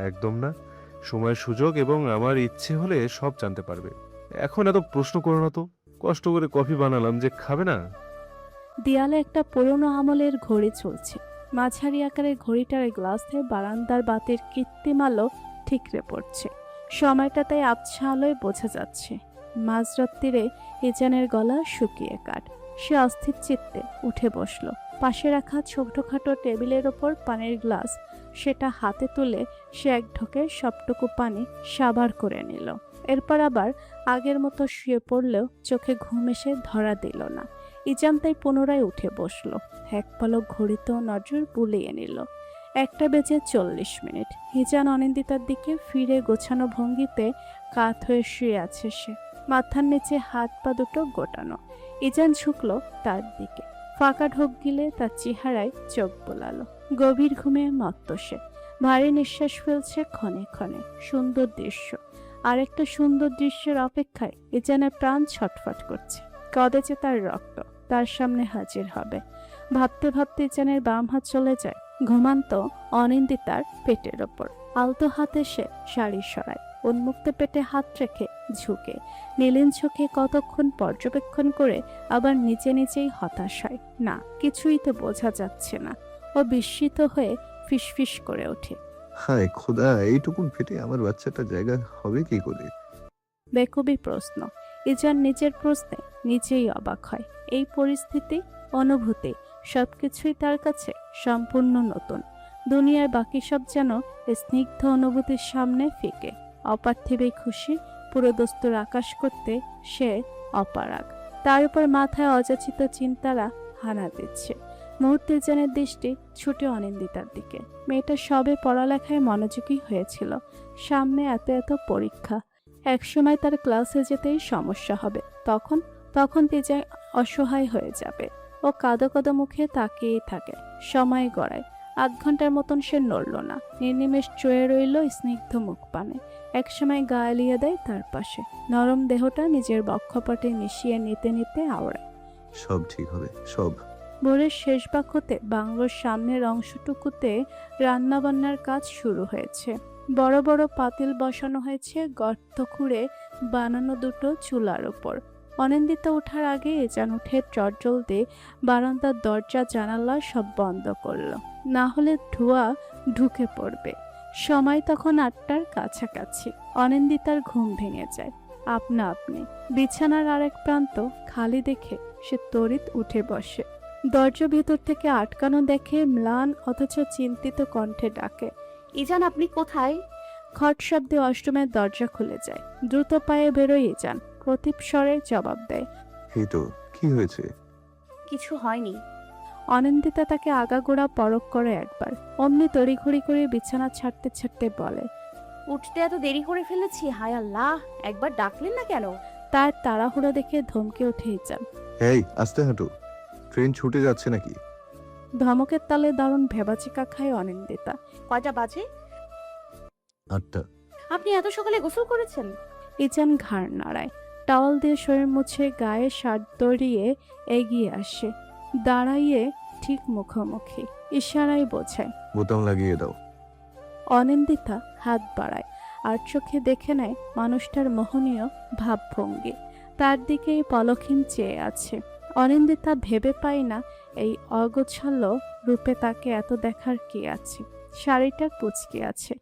একদম না, সময় সুযোগ এবং আমার ইচ্ছে হলে সব জানতে পারবে। এখন এত প্রশ্ন করো না তো, কষ্ট করে কফি বানালাম যে খাবে না। দেয়ালে একটা পুরনো আমলের ঘড়ি চলছে। মাঝারি আকারের ঘড়িটার গ্লাসে বারান্দার বাতির কৃত্রিম আলো ঠিকরে পড়ছে। সময়টা তাই আবছা আলোয় বোঝা যাচ্ছে। মাঝরাত্রিরে ইজানের গলা শুকিয়ে কাট। সে অস্থির চিত্তে উঠে বসলো। পাশে রাখা ছোটখাটো টেবিলের ওপর পানির গ্লাস, সেটা হাতে তুলে সে এক ঢোকে সবটুকু পানি সাবার করে নিল। এরপর আবার আগের মতো শুয়ে পড়লেও চোখে ঘুম এসে ধরা দিল না। ইজান তাই পুনরায় উঠে বসলো। এক পলক ঘড়িতেও নজর বুলিয়ে নিল। 1:40। হিজান অনিন্দিতার দিকে ফিরে গোছানো ভঙ্গিতে কাত হয়ে শুয়ে আছে সে, মাথার নিচে হাত পা দুটো গোটানো। ইজান ঝুঁকলো তার দিকে, ফাঁকা ঢোক গিলে তার চেহারায় চোখ বোলালো। গভীর ঘুমে মত্ত সে, ভারী নিঃশ্বাস ফেলছে ক্ষণে ক্ষণে। সুন্দর দৃশ্য, আরেকটা সুন্দর দৃশ্যের অপেক্ষায় ইজানের প্রাণ ছটফট করছে। কবে যে তার রক্ত তার সামনে হাজির হবে। ভাবতে ভাবতে ইজানের বাম হাত চলে যায় ঘুমান্ত অনিন্দিতার পেটের ওপর। আলতো হাতে সে শাড়ি সরায়, উন্মুক্ত পেটে হাত রেখে ঝুঁকে নীলিন চোখে কতক্ষণ পর্যবেক্ষণ করে আবার নিচে নিচেই হতাশ হয়। না, কিছুই তো বোঝা যাচ্ছে না। ও বিস্মিত হয়ে ফিসফিস করে ওঠে। হায় খোদা, এইটুকুন ফেটে আমার বাচ্চাটা জায়গা হবে কি করে? বেকুবি প্রশ্ন। ইজান নিজের প্রশ্নে নিজেই অবাক হয়। এই পরিস্থিতি, অনুভূতি সবকিছুই তার কাছে সম্পূর্ণ নতুন। দুনিয়ার বাকি সব যেন স্নিগ্ধ অনুভূতির সামনে ফিকে। অপার্থিবে খুশি পুরো দস্তুর আকাশ করতে সে অপারগ। তার উপর মাথায় অযাচিত চিন্তারা হানা দিচ্ছে। মুহূর্তে ইজানের দৃষ্টি ছুটে অনিন্দিতার দিকে। মেয়েটা সবে পড়ালেখায় মনোযোগী হয়েছিল, সামনে এত এত পরীক্ষা। একসময় তার ক্লাসে যেতেই সমস্যা হবে। তখন তেজা অসহায় হয়ে যাবে। ও কাঁদো কাঁদো মুখে তাকিয়েই থাকে। সময় গড়ায়। ৮ ঘন্টার মতন সে নড়ল না। নির্নিমেষ চয়ে রইল স্নিগ্ধ মুখ পানে। একসময় গা এলিয়ে দেয় তার পাশে। নরম দেহটা নিজের বক্ষপটে মিশিয়ে নিতে নিতে আওড়ায়। সব ঠিক হবে, সব। ভোরের শেষ ভাগ হতে বাংলোর সামনের অংশটুকুতে রান্নাবান্নার কাজ শুরু হয়েছে। বড় বড় পাতিল বসানো হয়েছে গর্ত খুঁড়ে বানানো দুটো চুলার ওপর। অনিন্দিতা ওঠার আগে যেন উঠে চটজলদি বারান্দার দরজা জানালা সব বন্ধ করলো, না হলে ধোঁয়া ঢুকে পড়বে। সময় তখন ৮টার কাছাকাছি। অনিন্দিতার ঘুম ভেঙে যায় আপনা আপনি। বিছানার আরেক প্রান্ত খালি দেখে সে তড়িৎ উঠে বসে। দরজা ভেতর থেকে আটকানো দেখে ম্লান অথচ চিন্তিত কণ্ঠে ডাকে, ইজান আপনি কোথায়? খট শব্দে অষ্টমের দরজা খুলে যায়। দ্রুত পায়ে বেরোয় যান। প্রতীপ স্বরে জবাব দেয়। এই তো, কি হয়েছে? কিছু হয়নি। অনিন্দিতা তাকে আগাগোড়া পরখ করে একবার, অমনি তড়িঘড়ি করে বিছানা ছাড়তে ছাড়তে বলে, উঠতে এত দেরি করে ফেলেছি, হায় আল্লাহ, একবার ডাকলেন না কেন? তার তাড়াহুড়ো দেখে ধমকে উঠে যান। এই আস্তে হাঁটো, ট্রেন ছুটে যাচ্ছে নাকি? ধমকের তালে দারুণ ভেবাচিকা খায় অনিন্দিতা। কয়টা বাজে? ৮টা। আপনি এত সকালে গোসল করেছেন? ইজান ঘাড় নাড়ায়। টাওয়াল দিয়ে শরীর মুছে গায়ে শার্ট দড়িয়ে এগিয়ে আসে। দাঁড়াইয়ে ঠিক মুখোমুখি, ইশারায় বোঝায়। বোতাম লাগিয়ে দাও। অনিন্দিতা হাত বাড়ায় আর চোখে দেখে নেয় মানুষটার মোহনীয় ভাবভঙ্গি। তার দিকেই পলকহীন চেয়ে আছে। অনিন্দিতা ভেবে পায় না এই অগোছালো রূপে তাকে এত দেখার কি আছে। শাড়িটা কুচকে আছে,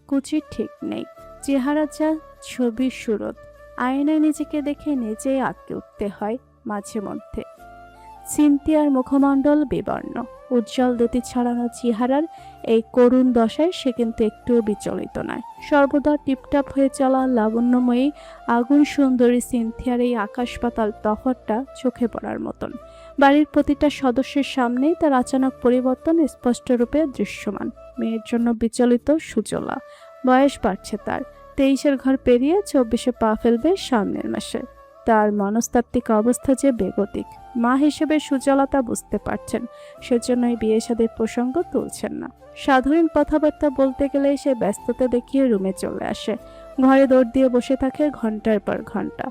কুচির ঠিক নেই। চেহারা যা ছবির সুরত। আয়নায় নিজেকে দেখে নিজেই আঁতকে উঠতে হয় মাঝে মধ্যে। সিনথিয়ার মুখমণ্ডল বিবর্ণ, উজ্জ্বল দ্যুতি ছড়ানো চেহারার এই করুণ দশায় সে কিন্তু একটুও বিচলিত নয়। সর্বদা টিপটাপ হয়ে চলা লাবণ্যময়ী আগুন সুন্দরী সিনথিয়ার এই আকাশ পাতাল তফাৎটা চোখে পড়ার মতন। বাড়ির প্রতিটা সদস্যের সামনেই তার আচানক পরিবর্তন স্পষ্ট রূপে দৃশ্যমান। মেয়ের জন্য বিচলিত সুজলা। বয়স বাড়ছে তার, 23-এর ঘর পেরিয়ে 24-এ পা ফেলবে সামনের মাসে। তার মনস্তাত্ত্বিক অবস্থা যে বেগতিক। মা হিসেবে সুজলতা বুঝতে পারছেন, সেজন্যই বিয়ে শাদীর প্রসঙ্গ তুলছেন না। সাধারণ কথাবার্তা বলতে গেলে সে ব্যস্ততা দেখিয়ে রুমে চলে আসে। ঘরে দৌড় দিয়ে বসে থাকে ঘন্টার পর ঘন্টা।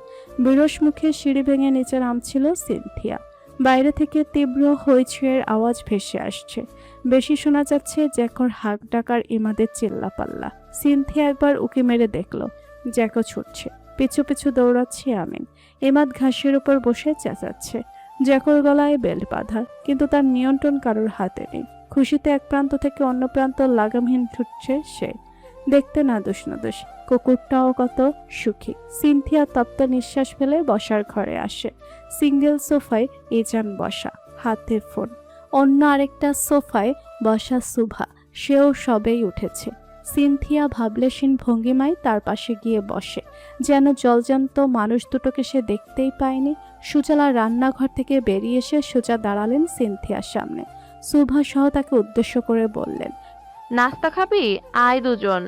বিরস মুখে সিঁড়ি ভেঙে নিচে নামছিল সিনথিয়া। বাইরে থেকে তীব্র হইচইয়ের আওয়াজ ভেসে আসছে। বেশি শোনা যাচ্ছে জ্যাকোর হাঁক ডাকার ইমাদের চিল্লাপাল্লা। সিনথিয়া একবার উকি মেরে দেখল জ্যাকো ছুটছে, পিছু পিছু দৌড়াচ্ছে আমিন। ইমাদ ঘাসের উপর বসে চেঁচাচ্ছে। জ্যাকোর গলায় বেল্ট বাঁধা, কিন্তু তার নিয়ন্ত্রণ কারোর হাতে নেই। খুশিতে এক প্রান্ত থেকে অন্য প্রান্ত লাগামহীন ছুটছে সে। দেখতে নাদুস নাদুস, কুকুরটাও কত সুখী। সিনথিয়া তপ্ত নিঃশ্বাস ফেলে বসার ঘরে আসে। সিঙ্গেল সোফায় ইজান বসা, হাতে ফোন। অন্য আরেকটা সোফায় বসা সুভা, সেও সবেই উঠেছে। সিনথিয়া ভাবলেশীন ভঙ্গিমায় তার পাশে গিয়ে বসে, যেন জলজান্ত মানুষ দুটোকে সে দেখতেই পায়নি। সুজলা রান্নাঘর থেকে বেরিয়ে এসে সোজা দাঁড়ালেন সিনথিয়ার সামনে। সুভা সহ তাকে উদ্দেশ্য করে বললেন, নাস্তা খাবি? আয় দুজন।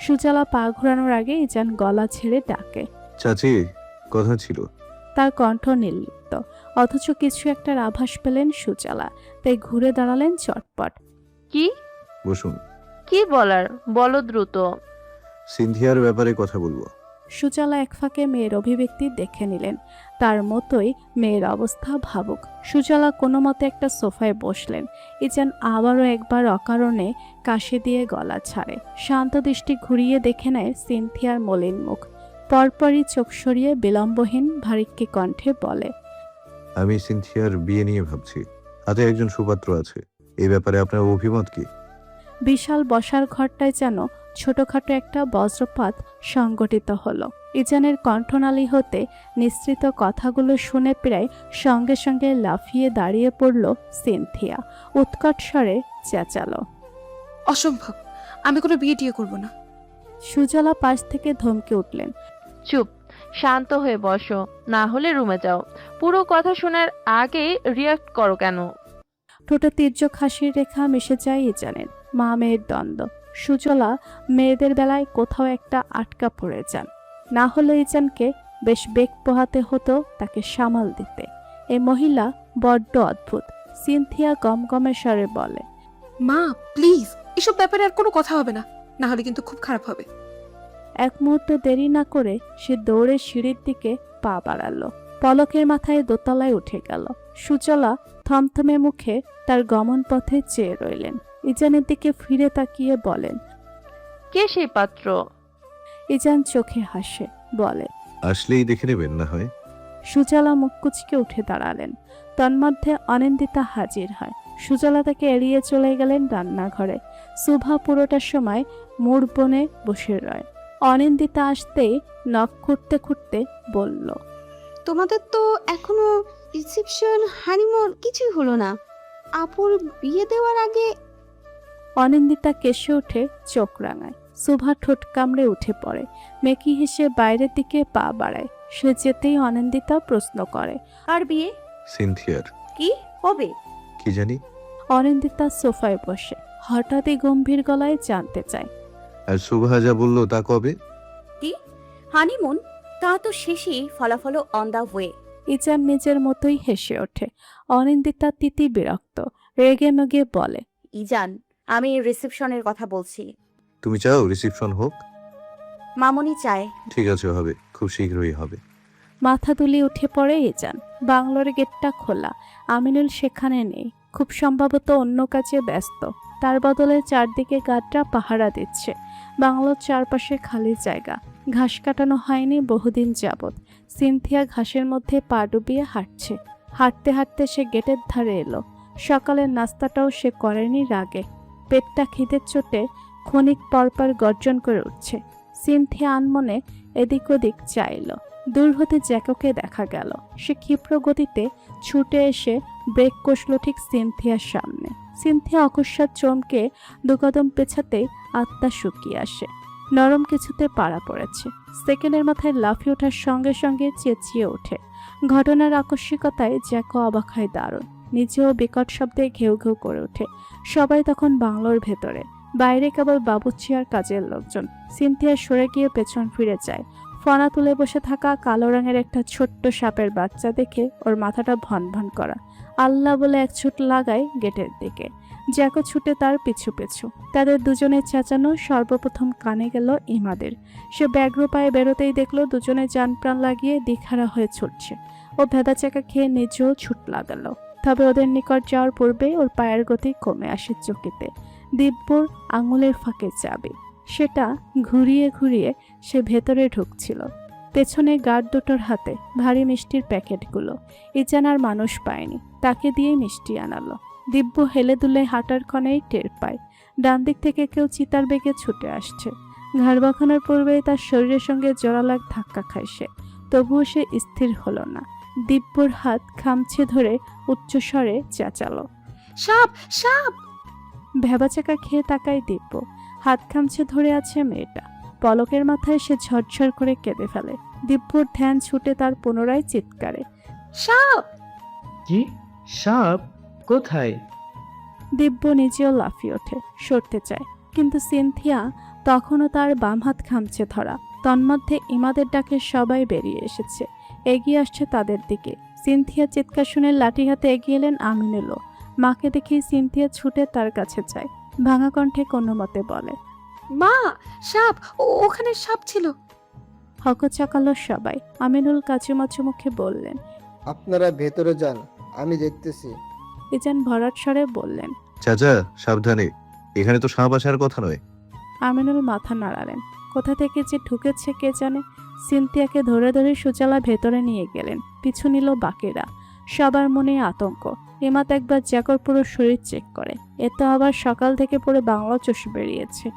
সুজলা পা ঘোরানোর আগে ইজান গলা ছেড়ে ডাকে। চাচি, কথা ছিল। তার কণ্ঠ নির্লিপ্ত, অথচ কিছু একটার আভাস পেলেন সুজলা, তাই ঘুরে দাঁড়ালেন চটপট। কি? বসুন। কি বলার বলো দ্রুত। সিনথিয়ার ব্যাপারে কথা বলবো। সুজলা এক ফাঁকে মেয়ের অভিব্যক্তি দেখে নিলেন। তার মতোই মেয়ের অবস্থা ভাবুক। সুজলা কোনো মতে একটা সোফায় বসলেন। ইজান আবারও একবার অকারণে কাশি দিয়ে গলা ছাড়ে। শান্ত দৃষ্টি ঘুরিয়ে দেখে নেয় সিনথিয়ার মলিন মুখ। পরপরই চোখ সরিয়ে বিলম্বহীন ভারিক্কি কণ্ঠে বলে, আমি সিনথিয়ার বিয়ে নিয়ে ভাবছি। হাতে একজন সুপাত্র আছে। এই ব্যাপারে আপনার অভিমত কি? বিশাল বসার ঘরটায় যেন ছোটখাটো একটা বজ্রপাত সংগঠিত হলো। ইজানের কণ্ঠনালী হতে নিঃসৃত কথাগুলো শুনে প্রায় সঙ্গে সঙ্গে লাফিয়ে দাঁড়িয়ে পড়ল সিনথিয়া। উৎকট স্বরে চেঁচালো, অসম্ভব, আমি কোনো বিয়ে টিয়ে করবো না। সুজলা পাশ থেকে ধমকে উঠলেন, চুপ, শান্ত হয়ে বসো, না হলে রুমে যাও। পুরো কথা শোনার আগে রিয়াক্ট করো কেন? ঠোঁটে তীর্যক হাসির রেখা মিশে যায় ইজানের। মা মেয়ের দ্বন্দ্ব। সুজলা মেয়েদের বেলায় কোথাও একটা আটকা পড়ে যান, না হলে ইজানকে বেশ বেগ পোহাতে হতো তাকে সামাল দিতে। এই মহিলা বড্ড অদ্ভুত। সিনথিয়া গমগমে স্বরে বলে, মা প্লিজ, এসব ব্যাপারে আর কোনো কথা হবে না, না হলে কিন্তু খুব খারাপ হবে। এক মুহূর্ত দেরি না করে সে দৌড়ে সিঁড়ির দিকে পা বাড়ালো। পলকের মাথায় দোতলায় উঠে গেল। সুজলা থমথমে মুখে তার গমন পথে চেয়ে রইলেন। ইজানের দিকে ফিরে তাকিয়ে বলেন, কে সেই পাত্র? ইজান চোখে হাসে, বলে, আসলেই দেখে নেবেন না হয়। সুজলা মুখ কুচকে উঠে দাঁড়ালেন। তন্মধ্যে অনিন্দিতা হাজির হয়। সুজলা তাকে এড়িয়ে চলে গেলেন রান্নাঘরে। সুভা পুরোটা সময় মুড় বনে বসে রয়। অনিন্দিতা আসতেই নখ খুঁড়তে খুঁড়তে বলল, তোমাদের তো এখনো রিসেপশন, হানিমুন কিছুই হলো না। আপুর বিয়ে দেওয়ার আগে। অনিন্দিতা কেসে উঠে চোখ রাঙায়। সুভা ঠোঁট কামড়ে উঠে পড়ে। মেকি হেসে বাইরের দিকে পা বাড়ায়। সে যেতেই অনিন্দিতা প্রশ্ন করে, আর বিয়ে সিনথিয়ার। কি কবে? কি জানি। অনিন্দিতা সোফায় বসে হঠাৎই গম্ভীর গলায় জানতে চায়, আর সুভা যা বললো তা কবে? কি হানিমুন? তা তো শেষই, ফলাফল অন দা ওয়ে। ইজান নিজের মতোই হেসে ওঠে। অনিন্দিতা তিতি বিরক্ত, রেগে মেগে বলে, ইজান, আমি রিসেপশনের কথা বলছি। তুমি চাও রিসেপশন হোক? মামনি চায়। ঠিক আছে, হবে, খুব শীঘ্রই হবে। মাথা তুলে উঠে পড়ে ইজান। বাংলোর গেটটা খোলা। আমিনুল সেখানে নেই, খুব সম্ভবত অন্য কাজে ব্যস্ত। তার বদলে চারদিকে গার্ডরা পাহারা দিচ্ছে। বাংলোর চারপাশে খালি জায়গা, ঘাস কাটানো হয়নি বহুদিন যাবৎ। সিনথিয়া ঘাসের মধ্যে পা ডুবিয়ে হাঁটছে। হাঁটতে হাঁটতে সে গেটের ধারে এলো। সকালের নাস্তাটাও সে করেনি রাগে। পেটটা খিদের চোটে ক্ষণিক পরপর গর্জন করে উঠছে। সিনথিয়া আনমনে এদিক ওদিক চাইল। দূর হতে জ্যাকোকে দেখা গেল। সে ক্ষিপ্র গতিতে ছুটে এসে ব্রেক কষল ঠিক সিনথিয়ার সামনে। সিনথিয়া অকস্মাৎ চমকে দুকদম পেছাতেই আত্মা শুকিয়ে আসে। নরম কিছুতে পাড়া পড়েছে। সেকেন্ডের মাথায় লাফিয়ে ওঠার সঙ্গে সঙ্গে চেঁচিয়ে ওঠে। ঘটনার আকস্মিকতায় জ্যাকো অবাক হয় দারুণ। নিজেও বিকট শব্দে ঘেউ ঘেউ করে ওঠে। সবাই তখন বাংলোর ভেতরে, বাইরে কেবল বাবুর্চি আর কাজের লোকজন। সিনথিয়া সরে গিয়ে পেছন ফিরে যায়। ফনা তুলে বসে থাকা কালো রঙের একটা ছোট্ট সাপের বাচ্চা দেখে ওর মাথাটা ভন ভন করা। আল্লাহ বলে এক ছুট লাগায় গেটের দিকে। জ্যাকো ছুটে তার পিছু পিছু। তাদের দুজনের চেঁচানো সর্বপ্রথম কানে গেল ইমাদের। সে ব্যগ্র পায়ে বেরোতেই দেখলো দুজনে যান প্রাণ লাগিয়ে দিখারা হয়ে ছুটছে। ও ভেদা চাকা খেয়ে নিজেও ছুট লাগালো। তবে ওদের নিকট যাওয়ার পূর্বে ওর পায়ের গতি কমে আসে চকিতে। দিব্যর আঙুলের ফাঁকে চাবি, সেটা ঘুরিয়ে ঘুরিয়ে সে ভেতরে ঢুকছিল। পেছনে গার্ড দুটোর হাতে ভারী মিষ্টির প্যাকেটগুলো। ইজান আর মানুষ পায়নি, তাকে দিয়ে মিষ্টি আনালো। দিব্য হেলে দুলে হাঁটার ক্ষণেই টের পায় ডান দিক থেকে কেউ চিতার বেগে ছুটে আসছে। ঘাড় বাঁকানোর পূর্বেই তার শরীরের সঙ্গে জোরালাগ ধাক্কা খায় সে। তবুও সে স্থির হলো না। দিব্যর হাত খামছে ধরে উচ্চস্বরে চেঁচালো, সাপ সাপ! ভেবাচাকা খেয়ে তাকায় দিব্য। হাত খামছে ধরে আছে মেয়েটা। পলকের মাথায় সে ঝরঝর করে কেঁদে ফেলে। দিব্যর ধ্যান ছুটে তার পুনরায় চিৎকারে, সাপ! কি? সাপ? কোথায়? দিব্য নিজেও লাফিয়ে ওঠে, সরতে চায়, কিন্তু সিনথিয়া তখনও তার বাম হাত খামছে ধরা। তন্মধ্যে ইমাদের ডাকে সবাই বেরিয়ে এসেছে, এগিয়ে আসছে তাদের দিকে। সিনথিয়া চিৎকার শুনে লাঠি হাতে এগিয়ে এলেন আমিনুলও। মাকে দেখেই সিনথিয়া ছুটে তার কাছে যায়। ভাঙা কণ্ঠে কোনো মতে বলে, মা, সাপ! ওখানে সাপ ছিল। হকচাকালো সবাই। আমিনুল কাচুমাচু মুখে বললেন, আপনারা ভেতরে যান, আমি দেখতেছি। ইজান ভরাট স্বরে বললেন। চাচা সাবধানে, এখানে তো সাপ আসার কথা নয়। আমিনুল মাথা নাড়ালেন। কোথা থেকে যে ঢুকেছে কে জানে। সিনথিয়াকে ধরে ধরে সুজালা ভেতরে নিয়ে গেলেন। পিছু নিল বাকিরা। সবার মনে আতঙ্ক। ইমাত একবার জ্যাকর পুরো শরীর চেক করে, এ তো আবার সকাল থেকে পুরো বাংলা চষে বেরিয়েছে।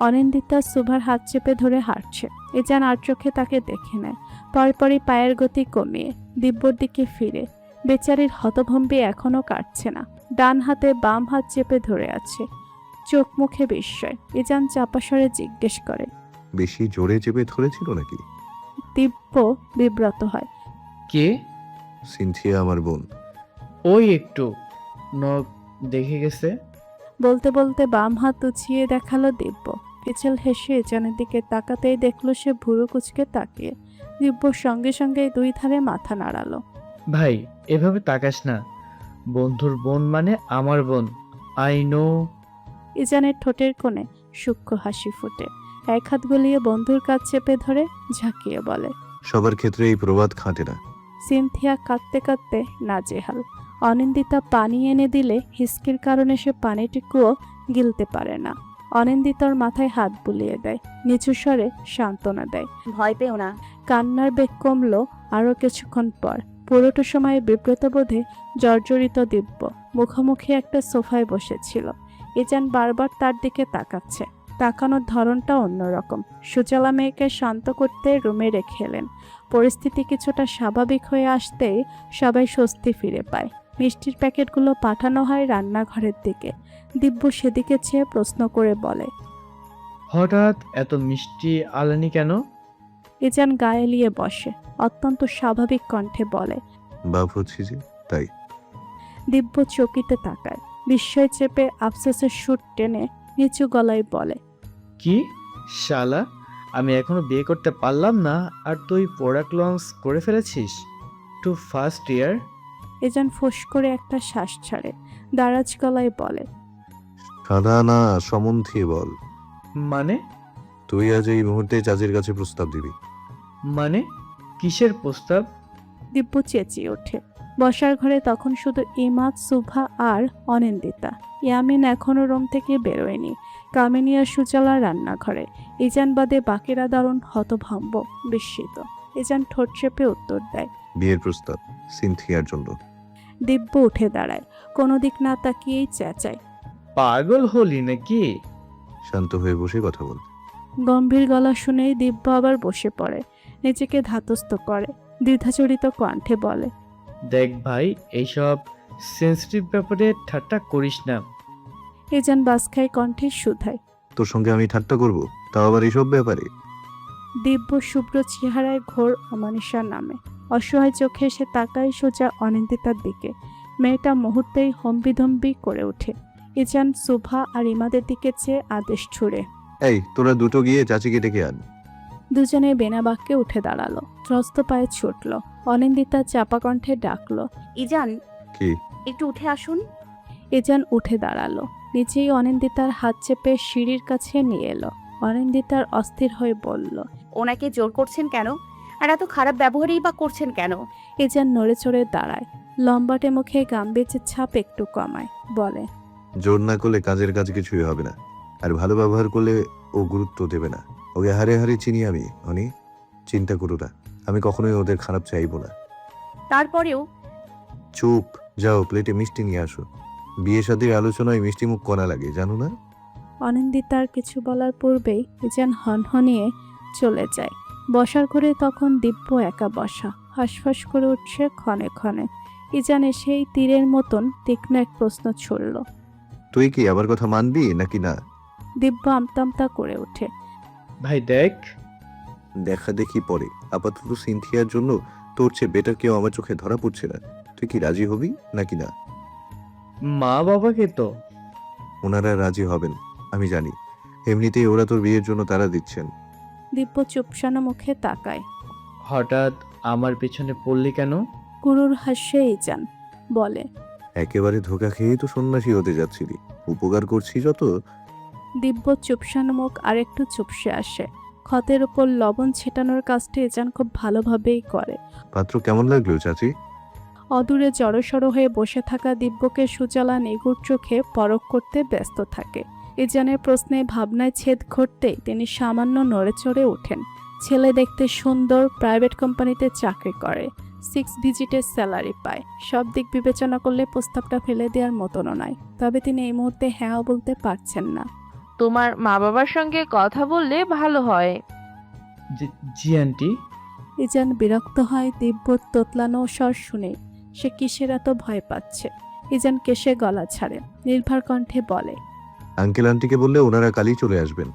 অনিন্দিতা সুভার হাত চেপে ধরে হাঁটছে। ইজান আর চোখে তাকে দেখে নেয়, পরপরই পায়ের গতি কমিয়ে দিব্যর দিকে ফিরে। বেচারির হতভম্বি এখনো কাটছে না, ডান হাতে বাম হাত চেপে ধরে আছে, চোখ মুখে বিস্ময়। ইজান চাপা স্বরে জিজ্ঞেস করে। বেশি জোরে চেপে ধরেছিল নাকি? দিব্য বিব্রত হয়। কে? সিনথিয়া আমার বোন। ওই একটু নখ দেখে গেছে। বলতে বলতে বাম হাত উঁচিয়ে দেখালো দিব্য। পিছল হেসে ইজানের দিকে তাকাতেই দেখলো সে ভুরু কুচকে তাকিয়ে। দিব্য সঙ্গে সঙ্গে দুই ধারে মাথা নাড়ালো। ভাই এভাবে তাকাস না, বন্ধুর বোন মানে আমার বোন। I know. ইজানের ঠোঁটের কোণে সূক্ষ্ম হাসি ফুটে, এক হাত গলিয়ে বন্ধুর কাছ চেপে ধরে ঝাঁকিয়ে বলে। সবার ক্ষেত্রে এই প্রবাদ খাটে না। সিনথিয়া কাঁদতে কাঁদতে নাজেহাল। অনিন্দিতা পানি এনে দিলে হিসকির কারণে সে পানিটুকুও গিলতে পারে না। অনিন্দিতার মাথায় হাত বুলিয়ে দেয়, নিচু স্বরে সান্ত্বনা দেয়। ভয় পেও না। কান্নার বেগ কমলো আরও কিছুক্ষণ পর। পুরোটা সময় বিব্রত বোধে জর্জরিত দিব্য মুখোমুখি একটা সোফায় বসেছিল। ইজান বারবার তার দিকে তাকাচ্ছে, তাকানোর ধরনটা অন্যরকম। সুজলা মেয়েকে শান্ত করতে রুমে রেখে এলেন। পরিস্থিতি কিছুটা স্বাভাবিক হয়ে আসতেই সবাই স্বস্তি ফিরে পায়। মিষ্টির প্যাকেটগুলো পাঠানো হয় রান্নাঘরের দিকে। দিব্য সেদিকে চেয়ে প্রশ্ন করে বলে। হঠাৎ এত মিষ্টি আলানি কেন? ইজান গায়ে লিয়ে বসে, অত্যন্ত স্বাভাবিক কণ্ঠে বলে। বাপ হচ্ছি যে, তাই। দিব্য চকিতে তাকায়, বিস্ময় চেপে আফসোসের সুর টেনে নিচু গলায় বলে। কি শালা, আমি এখনো বিয়ে করতে পারলাম না আর তুই প্রোডাক্ট লঞ্চ করে ফেলেছিস? Two first year. ইজান ফোঁস করে একটা শ্বাস ছাড়ে, দারাজ গলায় বলে। সাদা না সম্বন্ধে বল। মানে? তুই আজ এই মুহূর্তে চাচির কাছে প্রস্তাব দিবি। মানে কিসের প্রস্তাব? দিব্য চেঁচিয়ে ওঠে। বসার ঘরে তখন শুধু ইমাদ, সুভা আর অনিন্দিতা। ইয়ামিন এখনো রুম থেকে বেরোয়নি। কামিনী আর সুজলা রান্নাঘরে। ইজান বাদে বাকিরা দারুণ হতভম্ব, বিস্মিত। ইজান ঠোঁট চেপে উত্তর দেয়। বিয়ের প্রস্তাব সিনথিয়ার জন্য। দিব্য উঠে দাঁড়ায়, কোনো দিক না তাকিয়েই চেঁচায়। পাগল হলি নাকি? শান্ত হয়ে বসে কথা বল। গম্ভীর গলা শুনেই দিব্য আবার বসে পড়ে, নিজেকে ধাতস্থ করে, দ্বিধাজড়িত কণ্ঠে বলে। দেখ ভাই, এইসব সেন্সিটিভ ব্যাপারে ঠাট্টা করিস না। ইজান বাসখাই কণ্ঠে শুধায়। তোর সঙ্গে আমি ঠাট্টা করব, তাও আবার এইসব ব্যাপারে? দিব্য শুভ্র চেহারায় ঘোর অমানিসার নামে। অসহায় চোখে সে তাকায় সোজা অনিন্দিতার দিকে। মেয়েটা মুহূর্তেই হম্বিধম্বি করে ওঠে। ইজান সুভা আর ইমাদের দিকে চেয়ে আদেশ ছুড়ে। এই তোরা দুটো গিয়ে চাচিকে ডেকে আন। দুজনে বেনা বাক্যে উঠে দাঁড়ালো, ত্রস্ত পায়ে ছুটল। অনিন্দিতা চাপা কণ্ঠে ডাকলো। ইজান, কি? একটু উঠে আসুন। ইজান উঠে দাঁড়ালো, নিজেই অনিন্দিতার হাত চেপে সিঁড়ির কাছে নিয়ে এলো। অনিন্দিতার অস্থির হয়ে বলল। ওনাকে জোর করছেন কেন? আর এত খারাপ ব্যবহারই বা করছেন কেন? ইজান নড়ে চড়ে দাঁড়ায়, লম্বাটে মুখে গাম্ভীর্যের ছাপ একটু কমায়, বলে। জোর না করলে কাজের কাজ কিছুই হবে না, আর ভালো ব্যবহার করলে ও গুরুত্ব দেবে না। ওকে হারে হারে চিনি আমি। অনি, চিন্তা করো না, আমি কখনোই ওদের খারাপ চাইবো না। তারপরেও। চুপ, যাও প্লেটে মিষ্টি নিয়ে আসো। বিয়ে শাদীর আলোচনায় মিষ্টি মুখ কণা লাগে, জানো না? অনিন্দিতার কিছু বলার পূর্বেই ইজান হনহনিয়ে চলে যায়। বসার ঘরে তখন দিব্য একা বসা, হাঁসফাঁস করে উঠছে ক্ষণে ক্ষণে। ইজান এসেই তীরের মতন তীক্ষ্ণ এক প্রশ্ন ছুড়ল। তুই কি আমার কথা মানবি নাকি না? দিব্য আমতামতা করে ওঠে। ভাই দেখ। দেখা দেখি পরে, আপাতত সিনথিয়ার জন্য তোর চেয়ে বেটার কেউ আমার চোখে ধরা পড়ছে না। তুই কি রাজি হবি নাকি না? মা বাবাকে তো। ওনারা রাজি হবেন আমি জানি, এমনিতেই ওরা তোর বিয়ের জন্য তারা দিচ্ছেন। দিব্য চুপসানো মুখে তাকায়। হঠাৎ আমার পেছনে পড়লি কেন? গুরুর হাস্যে ইজান বলে। একেবারে ধোকা খেয়েই তো সন্ন্যাসী হতে যাচ্ছিলি, উপকার করছি যত। দিব্য চুপসানো মুখ আরেকটু চুপসে আসে। ক্ষতের উপর লবণ ছেটানোর কাজটা ইজান খুব ভালোভাবেই করে। পাত্র কেমন লাগলো চাচি? অদূরে জড়সড় হয়ে বসে থাকা দিব্যকে সুজলা নিগুড় চোখে পরখ করতে ব্যস্ত থাকে। ইজানের প্রশ্নে ভাবনায় ছেদ ঘটতেই তিনি সামান্য নড়ে চড়ে ওঠেন। ছেলে দেখতে সুন্দর, প্রাইভেট কোম্পানিতে চাকরি করে। 6 ভিজিটের স্যালারি পায়। সব দিক বিবেচনা করলে প্রস্তাবটা ফেলে দেওয়ার মতনও নয়, তবে তিনি এই মুহূর্তে হ্যাঁও বলতে পারছেন না। তোমার মা বাবার সঙ্গে কথা বললে ভালো হয়। জি আন্টি। ইজান বিরক্ত হয় দিব্যর তোতলানো স্বর শুনে। সে কিসের এত ভয় পাচ্ছে? ইজান কেশে গলা ছাড়ে, নির্ভর কণ্ঠে বলে। আঙ্কেল আন্টিকে বললে ওনারা কালই চলে আসবেন।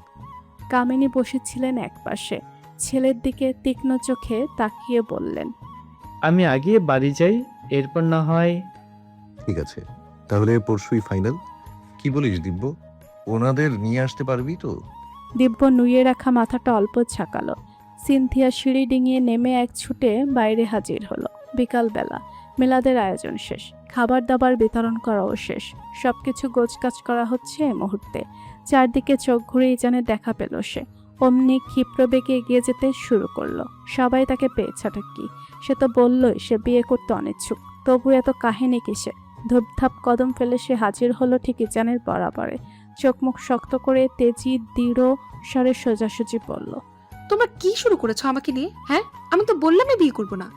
কামিনী বসেছিলেন একপাশে, ছেলের দিকে তীক্ষ্ণ চোখে তাকিয়ে বললেন, আমি আগে বাড়ি যাই, এরপর না হয়। ঠিক আছে, তাহলে পরশুই ফাইনাল। কি বলিস দিব্য, ওনাদের নিয়ে আসতে পারবি তো? দিব্য নুয়ে রাখা মাথাটা অল্প ঝাঁকালো। সিনথিয়া সিঁড়ি ডিঙিয়ে নেমে এক ছুটে বাইরে হাজির হলো। বিকালবেলা, মিলাদের আয়োজন শেষ, খাবার দাবার বিতরণ করাও শেষ। সবকিছু গোছগাছ করা হচ্ছে এই মুহূর্তে। চারদিকে চোখ ঘুরে ইজানের দেখা পেল সে। অমনি ক্ষিপ্র বেগে এগিয়ে যেতে শুরু করলো। সবাই তাকে পেয়েছাটা কি? সে তো বললই সে বিয়ে করতে অনিচ্ছুক, তবু এত কাহিনী কিসে? ধূপধাপ কদম ফেলে সে হাজির হলো ঠিক ইজানের বরাবরে। চোখ মুখ শক্ত করে তেজি দৃঢ় স্বরে সোজাসুজি পড়ল, তোমরা কি শুরু করেছো আমাকে নিয়ে? হ্যাঁ, আমি তো বললামই বিয়ে করবো না।